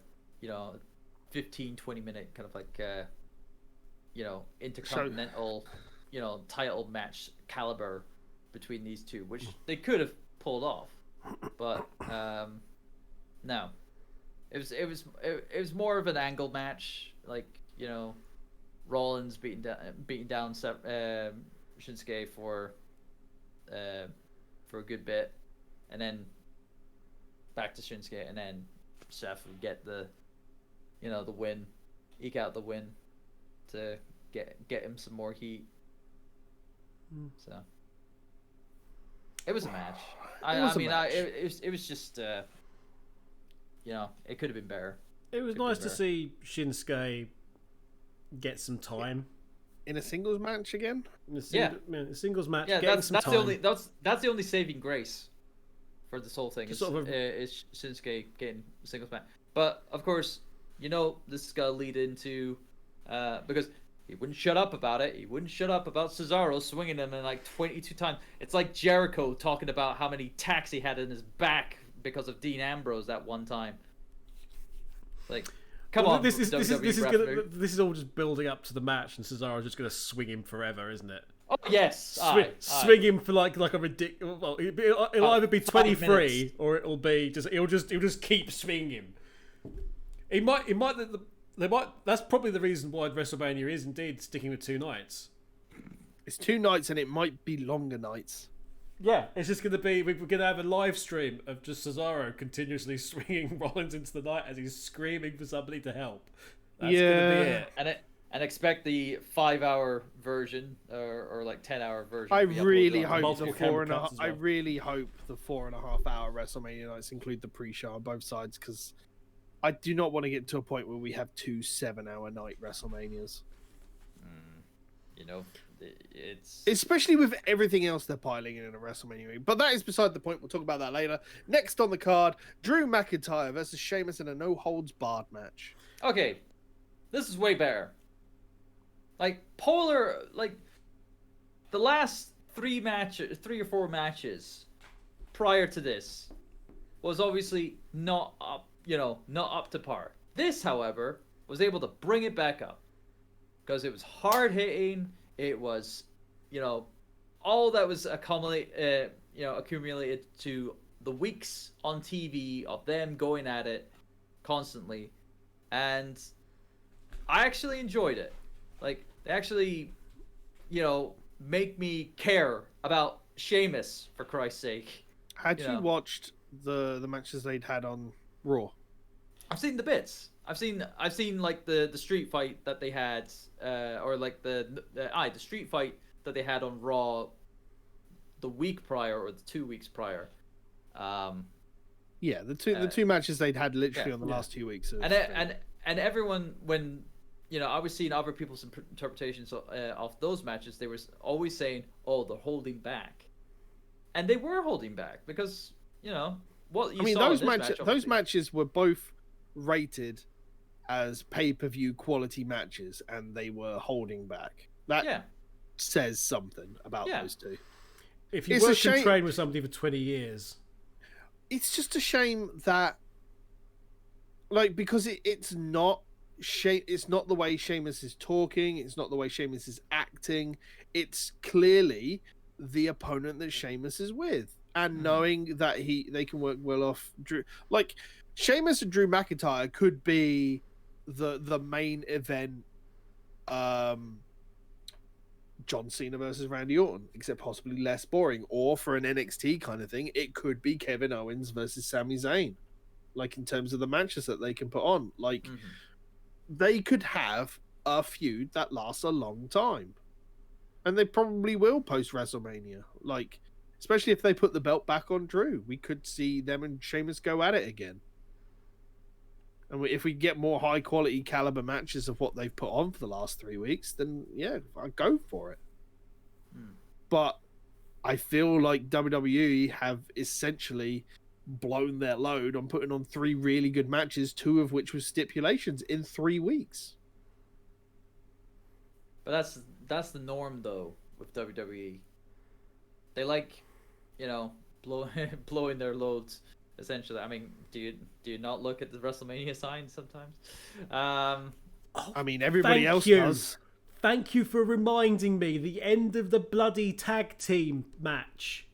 minute kind of like Intercontinental title match caliber between these two, which they could have pulled off, but no, it was more of an angle match, like Rollins beating down Shinsuke for a good bit, and then back to Shinsuke, and then Seth would get the win, eke out the win to get him some more heat. So it was a match. It was just it could have been better. It was nice to see Shinsuke get some time in a singles match again. A singles match. Yeah, that's the only saving grace for this whole thing is Shinsuke getting a singles match. But of course, this is gonna lead into because he wouldn't shut up about it. He wouldn't shut up about Cesaro swinging him in like 22 times. It's like Jericho talking about how many tacks he had in his back because of Dean Ambrose that one time. Like, come on, this is all just building up to the match, and Cesaro's just gonna swing him forever, isn't it? Oh yes, swing him for like a ridiculous. Well, it'll either be 23 or it'll just keep swinging him. That's probably the reason why WrestleMania is indeed sticking with 2 nights. It's 2 nights, and it might be longer nights. Yeah, it's just going to be. We're going to have a live stream of just Cesaro continuously swinging Rollins into the night as he's screaming for somebody to help. That's going to be it. And expect the 5-hour version or like 10-hour version. I really hope the I really hope the 4.5-hour WrestleMania nights include the pre-show on both sides, because I do not want to get to a point where we have 2 7-hour night WrestleManias. It's especially with everything else they're piling in a WrestleMania. But that is beside the point. We'll talk about that later. Next on the card, Drew McIntyre versus Sheamus in a no-holds-barred match. Okay, this is way better. Like the last 3 or 4 matches prior to this was obviously not up to par. This, however, was able to bring it back up because it was hard hitting. It was, all that was accumulated to the weeks on TV of them going at it constantly, and I actually enjoyed it. Like, they actually, make me care about Sheamus, for Christ's sake. Had you watched the matches they'd had on Raw? I've seen the bits. I've seen like the street fight that they had, or like the street fight that they had on Raw the week prior or the 2 weeks prior. Yeah, the two matches they'd had literally on the last 2 weeks. And everyone, when I was seeing other people's interpretations of those matches, they were always saying, "Oh, they're holding back," and they were holding back because what you saw in those matches were both rated as pay-per-view quality matches, and they were holding back. That says something about those two. If you work and train with somebody for 20 years, it's just a shame that, because it's not the way Sheamus is talking, it's not the way Sheamus is acting. It's clearly the opponent that Sheamus is with, and knowing that they can work well off Drew. Like, Sheamus and Drew McIntyre could be the main event, John Cena versus Randy Orton, except possibly less boring. Or for an NXT kind of thing, it could be Kevin Owens versus Sami Zayn. Like, in terms of the matches that they can put on, they could have a feud that lasts a long time, and they probably will post WrestleMania. Like, especially if they put the belt back on Drew, we could see them and Sheamus go at it again. And if we get more high quality caliber matches of what they've put on for the last 3 weeks, then I'd go for it. But I feel like WWE have essentially blown their load on putting on 3 really good matches, 2 of which were stipulations in 3 weeks. But that's the norm though with WWE. They like, blowing their loads. Essentially, I mean, do you not look at the WrestleMania signs sometimes? I mean, everybody else does. Thank you for reminding me. The end of the bloody tag team match,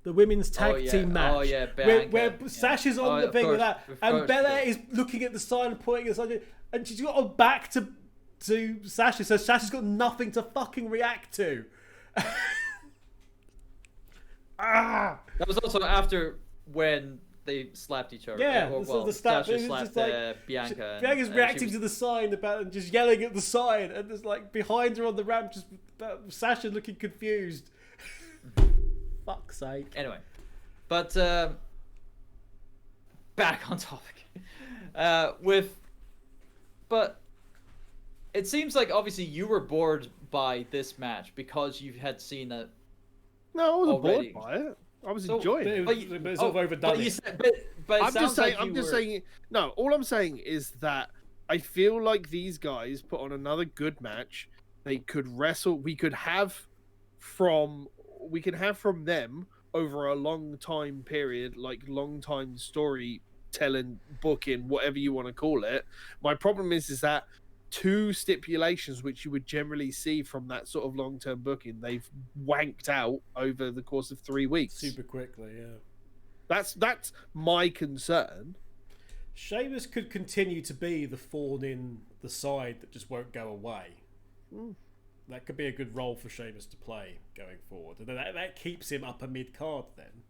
the women's tag team match. Oh yeah, Bianca. where Sasha's on the thing with that, and Bella is looking at the sign and pointing at something, and she's got her back to Sasha, so Sasha's got nothing to fucking react to. That was also after when they slapped each other. Yeah, Sasha slapped Bianca. Bianca's reacting to the sign and just yelling at the sign, and there's behind her on the ramp, just Sasha looking confused. Fuck's sake. Anyway, but back on topic. But it seems like obviously you were bored by this match because you had seen it. No, I wasn't bored by it. I was enjoying it. But it's sort of overdone. I'm just saying. No, all I'm saying is that I feel like these guys put on another good match. They could wrestle. We could have from them over a long time period, like long time storytelling, booking, whatever you want to call it. My problem is that 2 stipulations, which you would generally see from that sort of long-term booking, they've wanked out over the course of 3 weeks. Super quickly, yeah. That's my concern. Sheamus could continue to be the thorn in the side that just won't go away. That could be a good role for Sheamus to play going forward. And that keeps him upper mid-card then.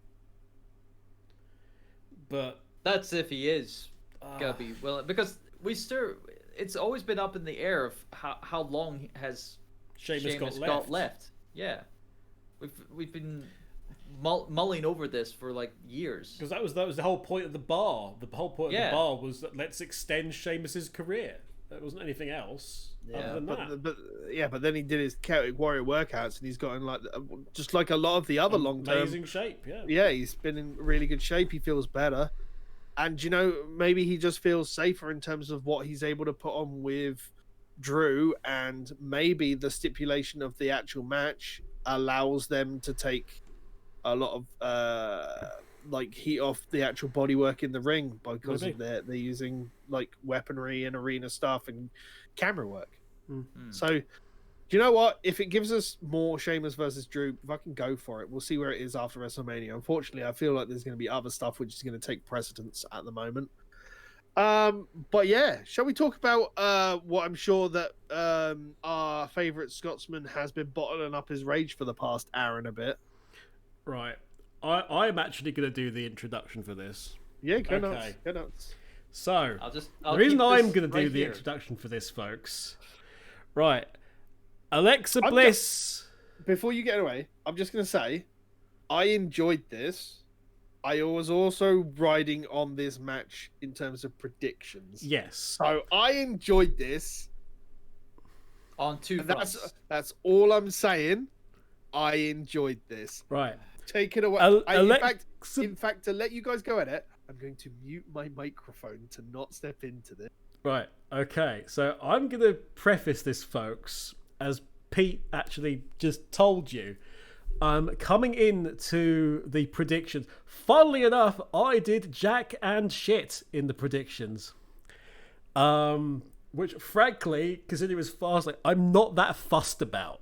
But that's if he is gonna be willing, because it's always been up in the air of how long has Sheamus got left. Yeah, we've been mulling over this for like years. Because that was the whole point of the bar. The whole point of the bar was that let's extend Sheamus's career. There wasn't anything else other than that. But then he did his Celtic Warrior workouts, and he's gotten just like a lot of the other long-term amazing shape. Yeah, he's been in really good shape. He feels better. And, maybe he just feels safer in terms of what he's able to put on with Drew, and maybe the stipulation of the actual match allows them to take a lot of heat off the actual bodywork in the ring because of they're using weaponry and arena stuff and camera work. So Do you know what? If it gives us more Sheamus versus Drew, fucking go for it. We'll see where it is after WrestleMania. Unfortunately, I feel like there's going to be other stuff which is going to take precedence at the moment. But yeah, shall we talk about what I'm sure that our favourite Scotsman has been bottling up his rage for the past hour and a bit? Right. I'm actually going to do the introduction for this. Yeah, go nuts. Go nuts. So, I'll the reason keep I'm this going to do right the here. introduction for this, folks. Right. Alexa Bliss. Before you get away, I'm just going to say, I enjoyed this. I was also riding on this match in terms of predictions. Yes. So I enjoyed this. On two fronts. That's all I'm saying. I enjoyed this. Right. Take it away. In fact, to let you guys go at it, I'm going to mute my microphone to not step into this. Right. Okay. So I'm going to preface this, folks, as Pete actually just told you. Coming in to the predictions. Funnily enough, I did jack and shit in the predictions. Which, frankly, considering it was Fastlane, I'm not that fussed about.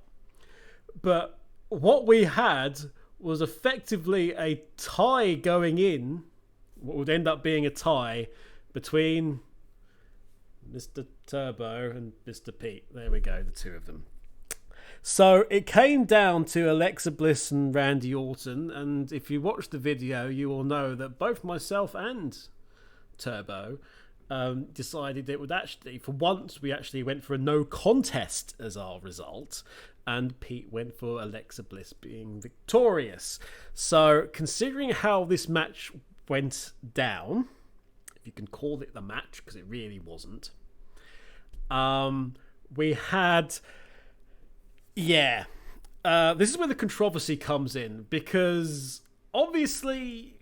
But what we had was effectively a tie going in, what would end up being a tie between Mr. Turbo and Mr. Pete. There we go, the two of them. So it came down to Alexa Bliss and Randy Orton, and if you watch the video, you will know that both myself and Turbo decided it would actually, for once, we actually went for a no contest as our result, and Pete went for Alexa Bliss being victorious. So considering how this match went down, if you can call it the match, because it really wasn't, we had... Yeah. This is where the controversy comes in, because obviously,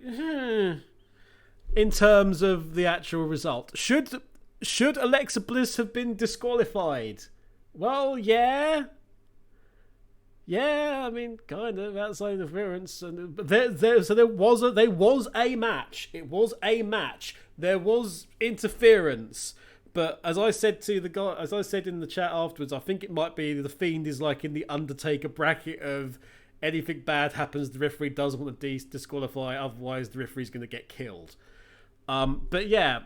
in terms of the actual result, should Alexa Bliss have been disqualified? Well, yeah. Yeah, I mean, kind of outside interference, and there was a match. It was a match. There was interference. But as I said to the guy, as I said in the chat afterwards, I think it might be the Fiend is like in the Undertaker bracket of anything bad happens, the referee doesn't want to disqualify, otherwise the referee's going to get killed. But yeah,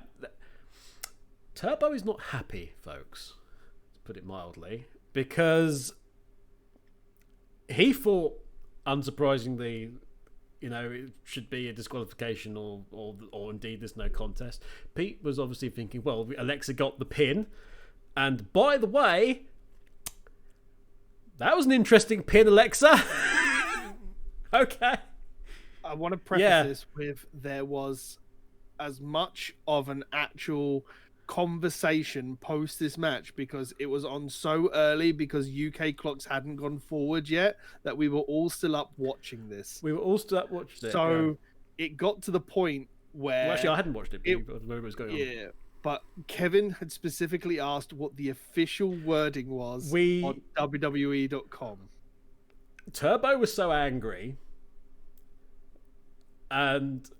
Turbo is not happy, folks, to put it mildly, because he thought, unsurprisingly, you know, it should be a disqualification or indeed there's no contest. Pete was obviously thinking, well, Alexa got the pin. And by the way, that was an interesting pin, Alexa. Okay. I want to preface this with there was as much of an actual conversation post this match, because it was on so early, because UK clocks hadn't gone forward yet, that we were all still up watching this. We were all still up watching it. So it got to the point where... Well, actually, I hadn't watched it, but where it was going on. Yeah, but Kevin had specifically asked what the official wording was on WWE.com. Turbo was so angry, and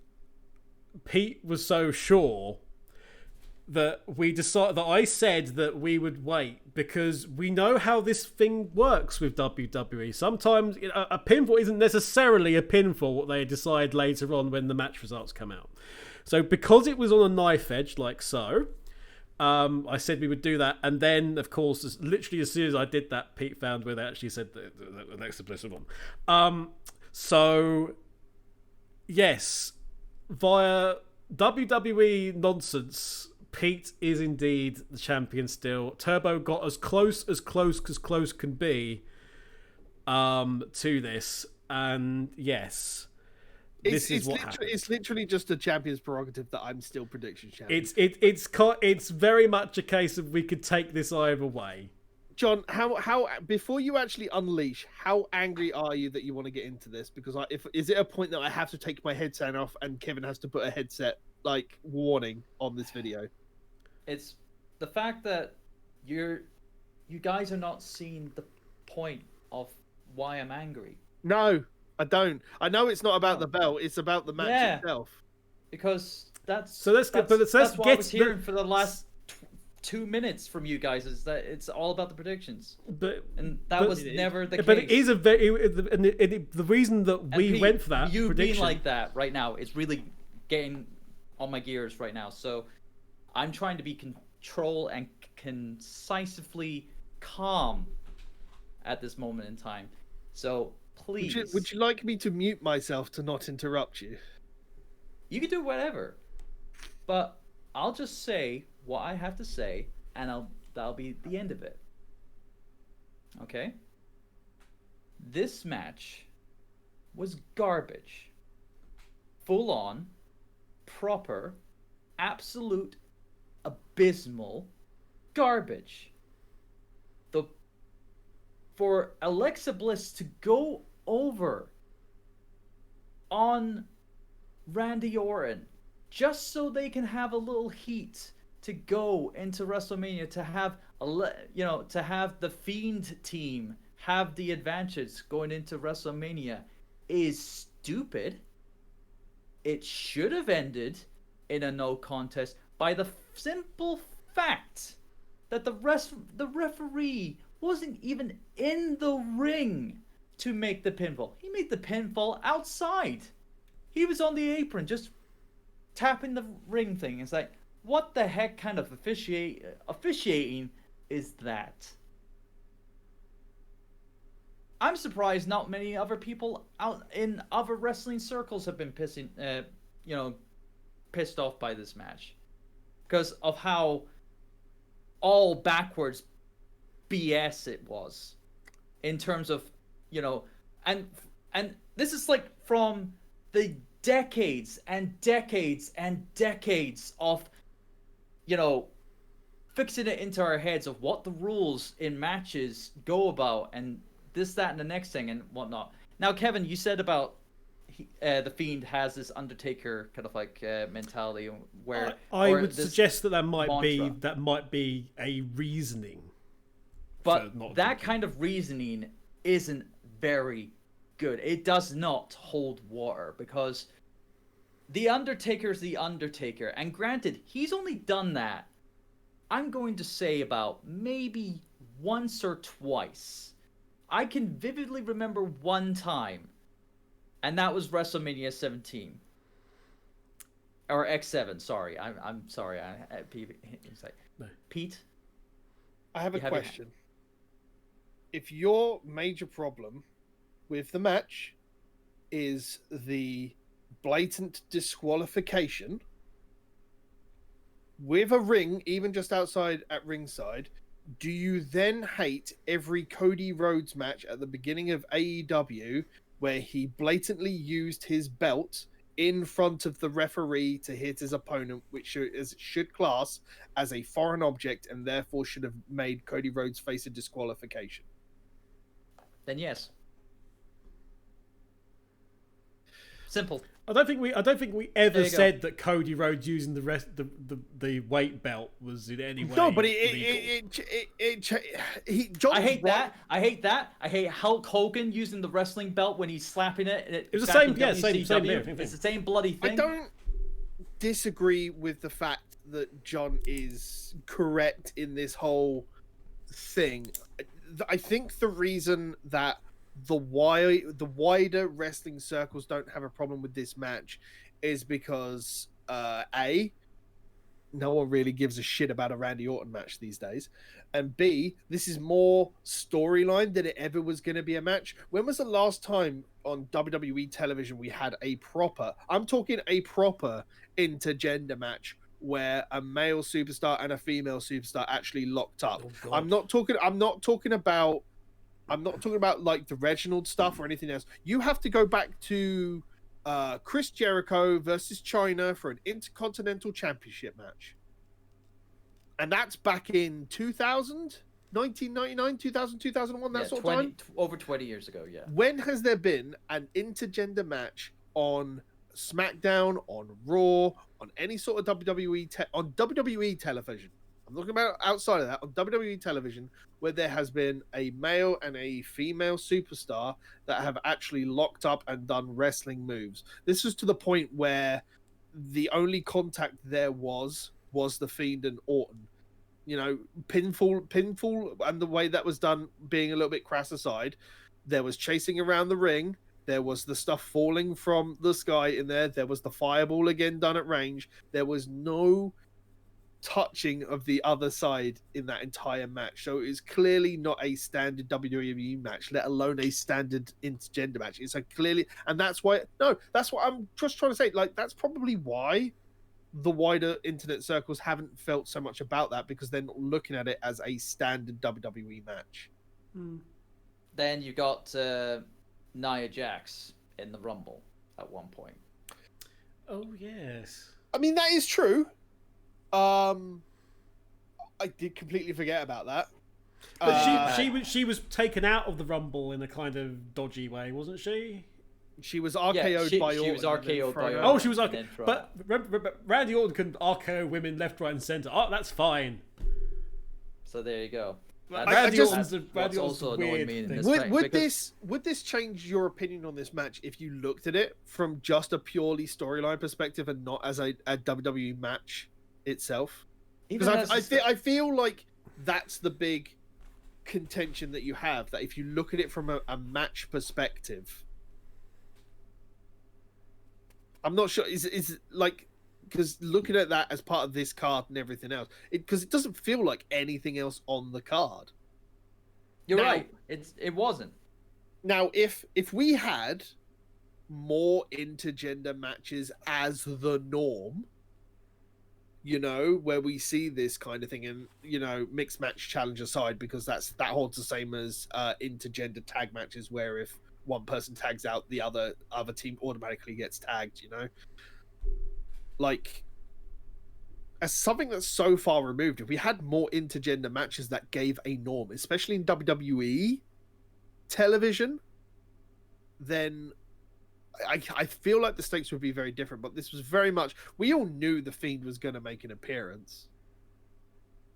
Pete was so sure that we decided that I said that we would wait, because we know how this thing works with WWE. Sometimes a pinfall isn't necessarily a pinfall, what they decide later on when the match results come out. So because it was on a knife edge like so, I said we would do that, and then of course literally as soon as I did that, Pete found where they actually said that Alexa Bliss was on. So yes, via WWE nonsense, Pete is indeed the champion still. Turbo got as close can be to this, and yes, this is what happened. It's literally just a champion's prerogative that I'm still prediction champion. It's very much a case of we could take this either way. John, how before you actually unleash, how angry are you that you want to get into this? Because is it a point that I have to take my headset off and Kevin has to put a headset like warning on this video? It's the fact that you guys are not seeing the point of why I'm angry. No, I don't. I know it's not about the belt; it's about the match itself. Because that's so. Let's what I was hearing for the last 2 minutes from you guys is that it's all about the predictions, and that but was never the case. But it is a very the reason that we Pete, went for that you prediction. being like that right now is really getting on my gears right now. So I'm trying to be control and concisely calm at this moment in time. So please, would you like me to mute myself to not interrupt you? You can do whatever, but I'll just say what I have to say, and that'll be the end of it. Okay? This match was garbage. Full on, proper, absolute, abysmal garbage. For Alexa Bliss to go over on Randy Orton just so they can have a little heat to go into WrestleMania, to have to have the Fiend team have the advantage going into WrestleMania is stupid. It should have ended in a no contest by the simple fact that the referee wasn't even in the ring to make the pinfall. He made the pinfall outside. He was on the apron just tapping the ring thing. It's like, what the heck kind of officiating is that? I'm surprised not many other people out in other wrestling circles have been pissed off by this match because of how all backwards BS it was in terms of, and this is like from the decades and decades and decades of, fixing it into our heads of what the rules in matches go about and this, that, and the next thing and whatnot. Now, Kevin, you said about the Fiend has this Undertaker kind of like mentality where I would suggest that might mantra. be a reasoning. But that kind of reasoning isn't very good. It does not hold water because the Undertaker's the Undertaker. And granted, he's only done that, I'm going to say, about maybe once or twice. I can vividly remember one time, and that was WrestleMania 17. Or X7, sorry. I'm sorry. Pete? I have a question. If your major problem with the match is the blatant disqualification with a ring, even just outside at ringside, do you then hate every Cody Rhodes match at the beginning of AEW where he blatantly used his belt in front of the referee to hit his opponent, which should class as a foreign object and therefore should have made Cody Rhodes face a disqualification? Then yes. Simple. I don't think we ever said that Cody Rhodes using the weight belt was in any way. No, but I hate that. I hate that. I hate Hulk Hogan using the wrestling belt when he's slapping it. It was the same. Yeah, same. It's the same bloody thing. I don't disagree with the fact that John is correct in this whole thing. I think the reason that the wider wrestling circles don't have a problem with this match is because A, no one really gives a shit about a Randy Orton match these days, and B, this is more storyline than it ever was going to be a match. When was the last time on WWE television we had a proper intergender match where a male superstar and a female superstar actually locked up? Oh, I'm not talking about like the Reginald stuff or anything else. You have to go back to Chris Jericho versus China for an Intercontinental Championship match. And that's back in 2000, 1999, 2000, 2001, that sort of time. Over 20 years ago, yeah. When has there been an intergender match on SmackDown, on Raw, on any sort of on WWE television? I'm talking about outside of that, on WWE television, where there has been a male and a female superstar that have actually locked up and done wrestling moves. This was to the point where the only contact there was the Fiend and Orton. You know, pinfall, and the way that was done being a little bit crass aside, there was chasing around the ring. There was the stuff falling from the sky in there. There was the fireball again done at range. There was no touching of the other side in that entire match. So it's clearly not a standard WWE match, let alone a standard intergender match. It's a clearly, and that's why, no, that's what I'm just trying to say. Like, that's probably why the wider internet circles haven't felt so much about that, because they're not looking at it as a standard WWE match. Then you got Nia Jax in the Rumble at one point. Oh yes. I mean, that is true. I did completely forget about that. But she was taken out of the Rumble in a kind of dodgy way, wasn't she? She was RKO'd by Orton. She was RKO'd by Orton. Oh, she was RKO'd. But Randy Orton couldn't RKO women left, right, and centre. Oh, that's fine. So there you go. Randy Orton's also annoying me in this would this change your opinion on this match if you looked at it from just a purely storyline perspective and not as a WWE match itself? Because I feel like that's the big contention that you have, that if you look at it from a match perspective, I'm not sure is like, because looking at that as part of this card and everything else, because it doesn't feel like anything else on the card. You're right. It wasn't. Now, if we had more intergender matches as the norm, you know, where we see this kind of thing, and you know, mixed match challenge aside, because that holds the same as intergender tag matches, where if one person tags out, the other team automatically gets tagged, you know? Like, as something that's so far removed, if we had more intergender matches that gave a norm, especially in WWE television, then I feel like the stakes would be very different. But this was very much, we all knew The Fiend was going to make an appearance.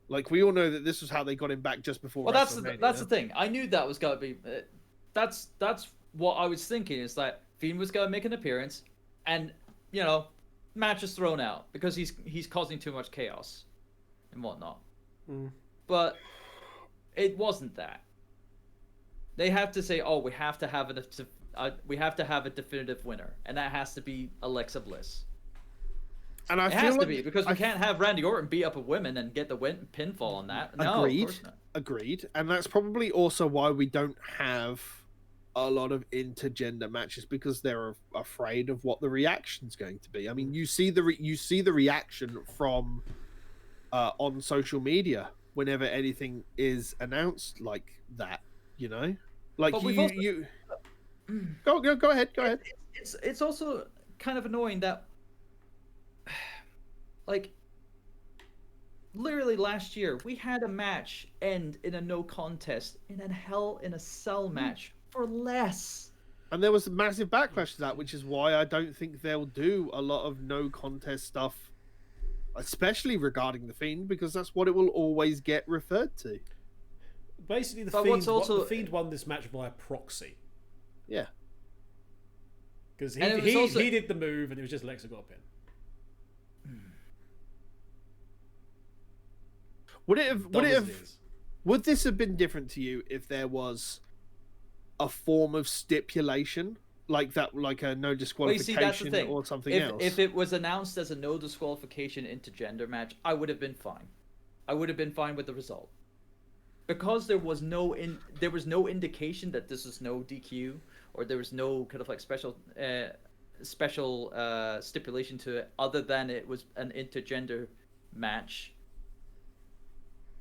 Like, we all know that this was how they got him back just before WrestleMania. That's the thing. I knew that was going to be... That's what I was thinking, is that Fiend was going to make an appearance, and, you know, match is thrown out because he's causing too much chaos and whatnot. But it wasn't that. They have to say, oh, we have to have a definitive winner, and that has to be Alexa Bliss. And it has to be, because we can't have Randy Orton beat up a woman and get the pinfall on that. No, of course not. Agreed. And that's probably also why we don't have a lot of intergender matches, because they're afraid of what the reaction's going to be. I mean, you see the reaction from on social media whenever anything is announced like that, you know? Like, you go ahead. It's also kind of annoying that, like, literally last year we had a match end in a no contest in a Hell in a Cell match for less, and there was a massive backlash to that, which is why I don't think they'll do a lot of no contest stuff, especially regarding The Fiend, because that's what it will always get referred to. Basically, the Fiend won this match via proxy. Yeah, because he did the move, and it was just Alexa got a pin. Would this have been different to you if there was a form of stipulation like that, like a no disqualification or something else? If it was announced as a no disqualification intergender match, I would have been fine. I would have been fine with the result, because there was no indication that this was no DQ, or there was no kind of like special stipulation to it, other than it was an intergender match.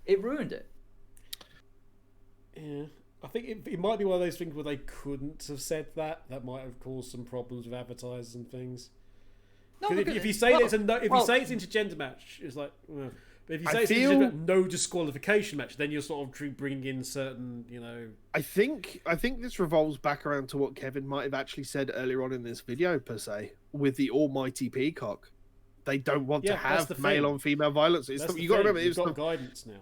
It ruined it. Yeah, I think it might be one of those things where they couldn't have said that. That might have caused some problems with advertisers and things. No, if you say it's intergender match, it's like. Well, but if you say it's no disqualification match, then you're sort of bringing in certain, you know. I think this revolves back around to what Kevin might have actually said earlier on in this video, per se, with the almighty Peacock. They don't want to have male on female violence. You got to remember, it's got guidance now.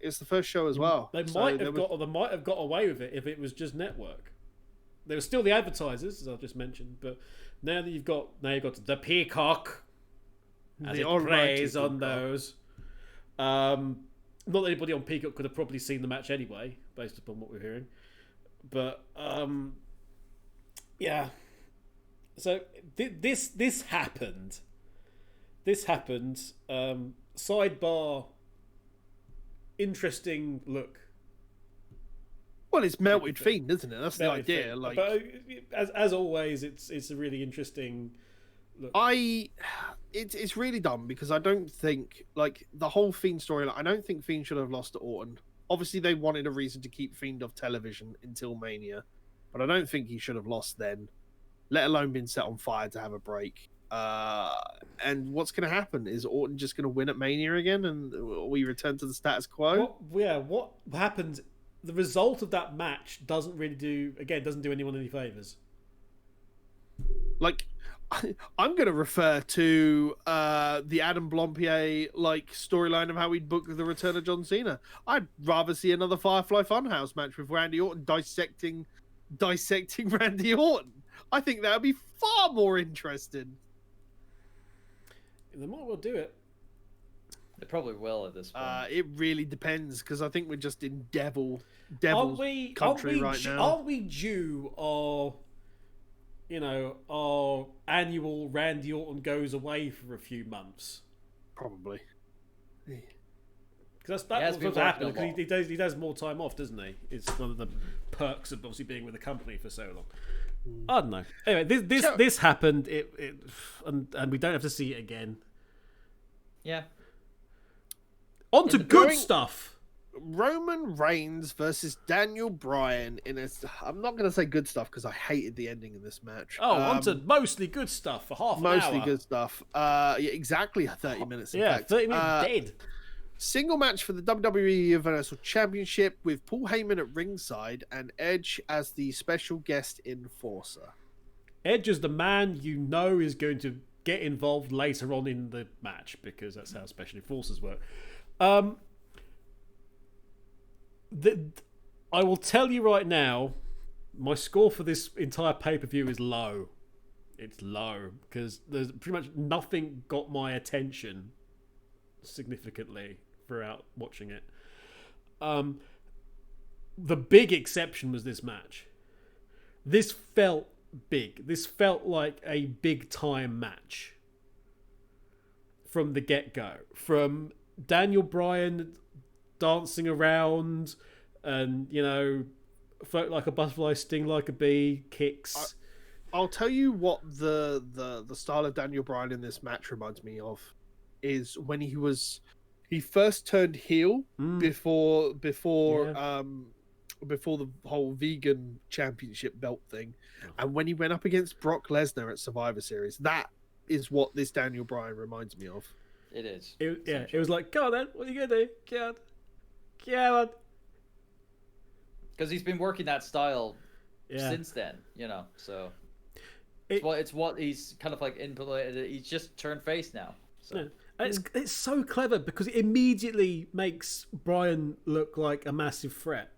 It's the first show as well. They might have got away with it if it was just network. There were still the advertisers, as I just mentioned, but now that you've got the Peacock, as it preys on those. Not that anybody on Peacock could have probably seen the match anyway, based upon what we're hearing. But yeah. So this happened. This happened. Sidebar. Interesting look. Well, it's melted Fiend, isn't it? That's the idea. Fiend. Like, but as always, it's a really interesting look. It's really dumb because I don't think like the whole Fiend storyline. I don't think Fiend should have lost to Orton. Obviously, they wanted a reason to keep Fiend off television until Mania, but I don't think he should have lost then, let alone been set on fire to have a break. And what's going to happen? Is Orton just going to win at Mania again, and we return to the status quo? What happens? The result of that match doesn't do anyone any favors. Like, I'm going to refer to the Adam Blompier like storyline of how we'd book the return of John Cena. I'd rather see another Firefly Funhouse match with Randy Orton dissecting Randy Orton. I think that would be far more interesting. They might well do it. They probably will at this point. It really depends because I think we're just in devil's country right now. Aren't we due our annual Randy Orton goes away for a few months? Probably. Because that's what's happening. Because he does more time off, doesn't he? It's one of the perks of obviously being with the company for so long. I don't know. Anyway, this happened. And we don't have to see it again. Yeah. On to good stuff. Roman Reigns versus Daniel Bryan I'm not going to say good stuff because I hated the ending of this match. On to mostly good stuff for half an hour. Mostly good stuff. Yeah, exactly 30 minutes. In fact. 30 minutes dead. Single match for the WWE Universal Championship with Paul Heyman at ringside and Edge as the special guest enforcer. Edge is the man you know is going to get involved later on in the match because that's how special enforcers work. I will tell you right now, my score for this entire pay-per-view is low. It's low because there's pretty much nothing got my attention significantly throughout watching it. The big exception was this match. This felt big. This felt like a big time match from the get-go. From Daniel Bryan dancing around and, float like a butterfly, sting like a bee, kicks. I'll tell you what the style of Daniel Bryan in this match reminds me of is when he first turned heel before the whole vegan championship belt thing, and when he went up against Brock Lesnar at Survivor Series. That is what this Daniel Bryan reminds me of. It is. It was like, come on then, what are you gonna do? Come on. Because he's been working that style since then, so it's what he's kind of like implemented. He's just turned face now. So. Yeah. It's so clever because it immediately makes Bryan look like a massive threat.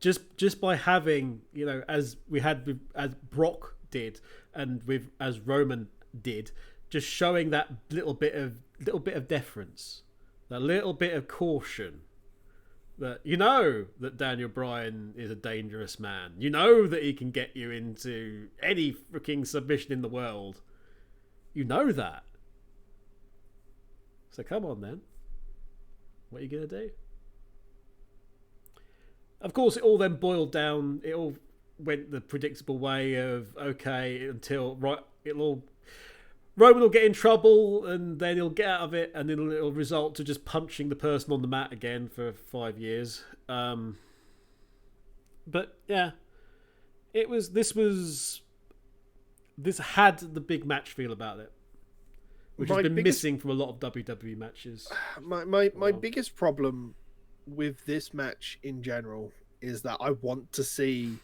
Just by having, as we had as Brock did and as Roman did, just showing that little bit of deference, that little bit of caution. That that Daniel Bryan is a dangerous man. That he can get you into any freaking submission in the world. That. So come on then. What are you going to do? Of course, it all then boiled down. It all went the predictable way of, Roman will get in trouble and then he'll get out of it and then it'll result to just punching the person on the mat again for 5 years. But yeah, this had the big match feel about it. Which has been missing from a lot of WWE matches. My biggest problem with this match in general is that I want to see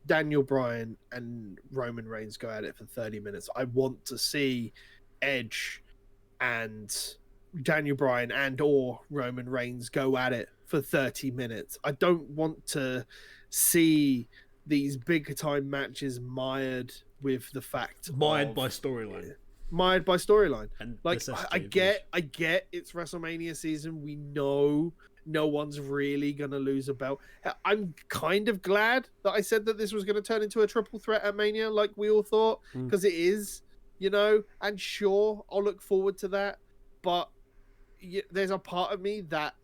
Daniel Bryan and Roman Reigns go at it for 30 minutes. I want to see Edge and Daniel Bryan and or Roman Reigns go at it for 30 minutes. I don't want to see these big time matches mired with the fact by storyline. mired by storyline. And Like I get it's WrestleMania season. We know no one's really gonna lose a belt. I'm kind of glad that I said that this was gonna turn into a triple threat at Mania, like we all thought, because it is, And sure, I'll look forward to that. But there's a part of me that,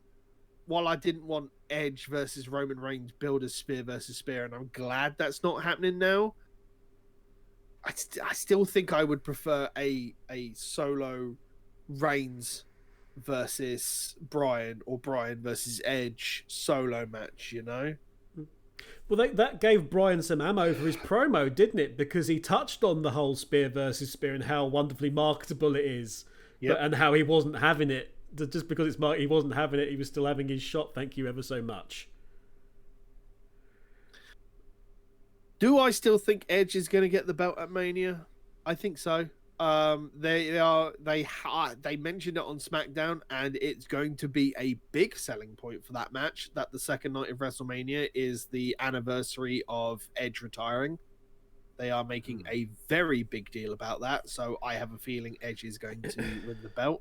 while I didn't want Edge versus Roman Reigns build as spear versus spear, and I'm glad that's not happening now. I still think I would prefer a solo Reigns versus Bryan or Bryan versus Edge solo match, Well, that gave Bryan some ammo for his promo, didn't it? Because he touched on the whole spear versus spear and how wonderfully marketable it is, and how he wasn't having it. Just because he wasn't having it, he was still having his shot. Thank you ever so much. Do I still think Edge is going to get the belt at Mania? I think so. They mentioned it on SmackDown, and it's going to be a big selling point for that match. That the second night of WrestleMania is the anniversary of Edge retiring. They are making a very big deal about that, so I have a feeling Edge is going to win the belt.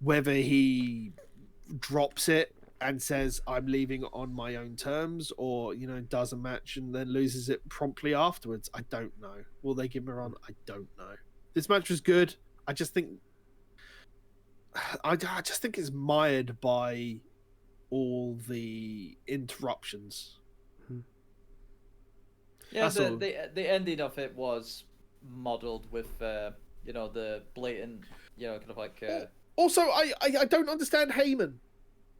Whether he drops it and says, I'm leaving on my own terms, or, does a match and then loses it promptly afterwards, I don't know. Will they give him a run? I don't know. This match was good. I just think it's mired by all the interruptions. Yeah, the ending of it was modeled with, the blatant, kind of like... Also, I don't understand Heyman.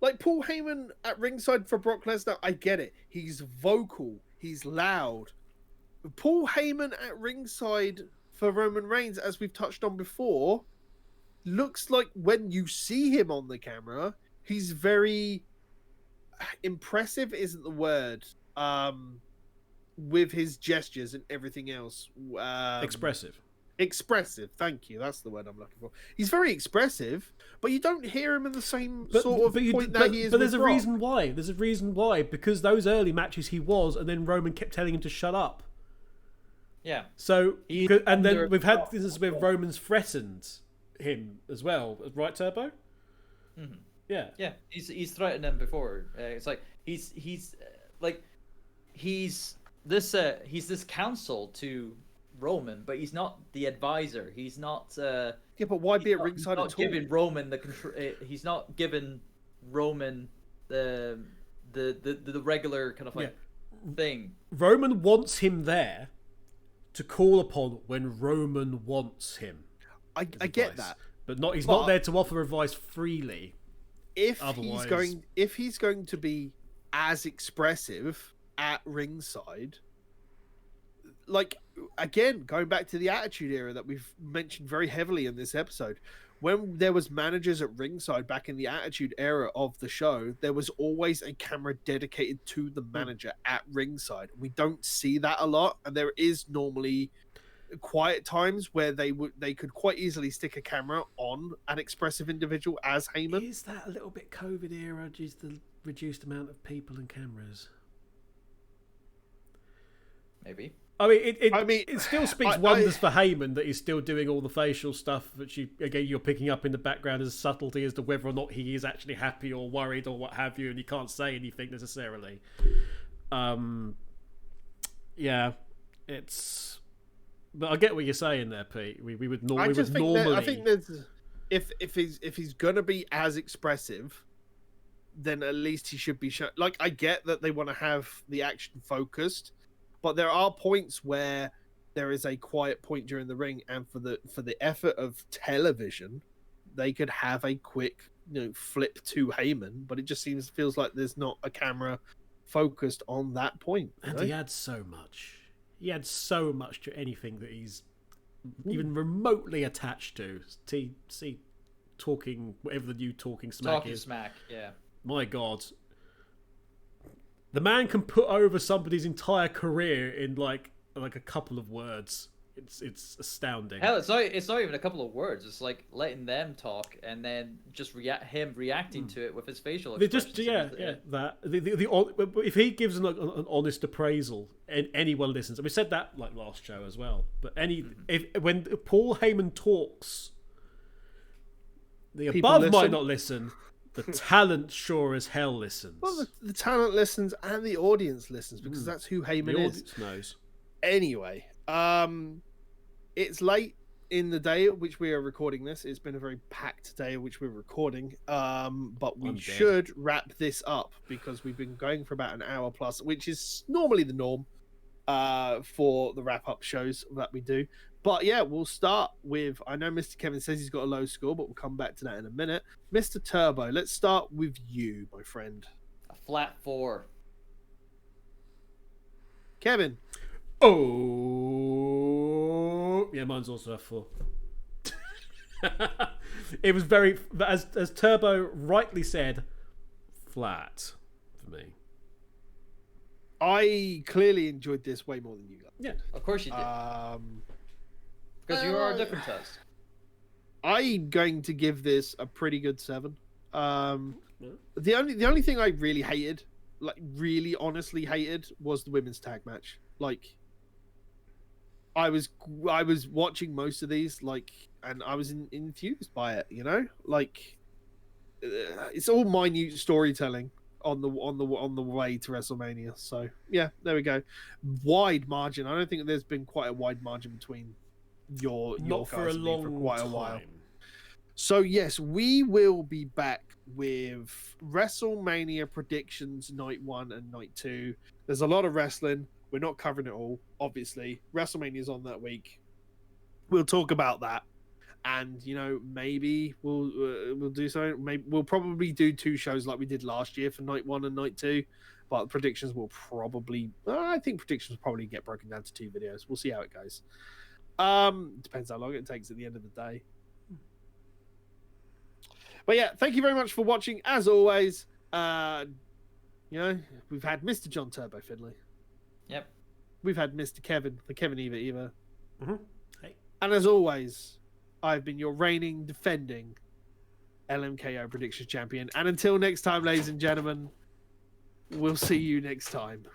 Like, Paul Heyman at ringside for Brock Lesnar, I get it. He's vocal. He's loud. Paul Heyman at ringside for Roman Reigns, as we've touched on before, looks like when you see him on the camera, he's very... impressive isn't the word. With his gestures and everything else. Expressive, thank you. That's the word I'm looking for. He's very expressive, but you don't hear him in the same sort of point that he is. But there's a Brock. reason why. There's a reason why. Because those early matches he was, and then Roman kept telling him to shut up. Yeah. So, and then we've had this where Roman's threatened him as well, right, Turbo? Mm-hmm. Yeah. Yeah. He's threatened him before. It's like he's this counsel to Roman, but he's not the advisor. He's not. Yeah, but why be at ringside at all? Giving Roman the control. He's not giving Roman the regular kind of like thing. Roman wants him there to call upon when Roman wants him. I get that, but he's not there to offer advice freely. If he's going to be as expressive at ringside, like, again, going back to the Attitude Era that we've mentioned very heavily in this episode, when there was managers at ringside back in the Attitude Era of the show, there was always a camera dedicated to the manager at ringside. We don't see that a lot, and there is normally quiet times where they could quite easily stick a camera on an expressive individual as Heyman. Is that a little bit COVID era, just the reduced amount of people and cameras? Maybe. I mean, it still speaks wonders for Heyman that he's still doing all the facial stuff, which you're picking up in the background as subtlety as to whether or not he is actually happy or worried or what have you, and he can't say anything necessarily. Yeah, it's. But I get what you're saying there, Pete. We would normally. I think there's if he's gonna be as expressive, then at least he should be like, I get that they want to have the action focused. But there are points where there is a quiet point during the ring, and for the effort of television, they could have a quick flip to Heyman. But it just feels like there's not a camera focused on that point. And he adds so much. He adds so much to anything that he's even remotely attached to. See, talking whatever the new talking smack is. Smack, yeah. My God. The man can put over somebody's entire career in like a couple of words. It's astounding. Hell, it's not even a couple of words. It's like letting them talk and then just him reacting to it with his facial They expressions. that if he gives an honest appraisal and anyone listens, and we said that like last show as well. But when Paul Heyman talks, the People above listen. might not listen. The talent sure as hell listens. Well, the talent listens and the audience listens because that's who Heyman the is. audience knows. Anyway, it's late in the day at which we are recording this. It's been a very packed day at which we're recording. But we should wrap this up because we've been going for about an hour plus, which is normally the norm for the wrap-up shows that we do. But yeah, we'll start with, I know Mr. Kevin says he's got a low score, but we'll come back to that in a minute. Mr. Turbo, let's start with you, my friend. A flat 4. Kevin. Oh, yeah, mine's also a 4. It was very, as Turbo rightly said, flat for me. I clearly enjoyed this way more than you guys. Yeah, of course you did. Because you are different to us. I'm going to give this a pretty good 7. The only thing I really hated, like really honestly hated, was the women's tag match. Like, I was watching most of these, like, and I was infused by it. You know, like, it's all minute storytelling on the way to WrestleMania. So yeah, there we go. Wide margin. I don't think there's been quite a wide margin between your not for a long for quite a while. time. So yes, we will be back with WrestleMania predictions night 1 and night 2. There's a lot of wrestling. We're not covering it all, obviously. WrestleMania's on that week. We'll talk about that, and you know, maybe we'll do something. Maybe we'll probably do 2 shows like we did last year for night 1 and night 2. But predictions will probably, I think predictions will probably get broken down to 2 videos. We'll see how it goes. Depends how long it takes at the end of the day. But yeah, thank you very much for watching. As always, you know, we've had Mr. John Turbo Finley. Yep. We've had Mr. Kevin, the Kevin Eva. Hey. And as always, I've been your reigning, defending LMKO predictions champion. And until next time, ladies and gentlemen, we'll see you next time.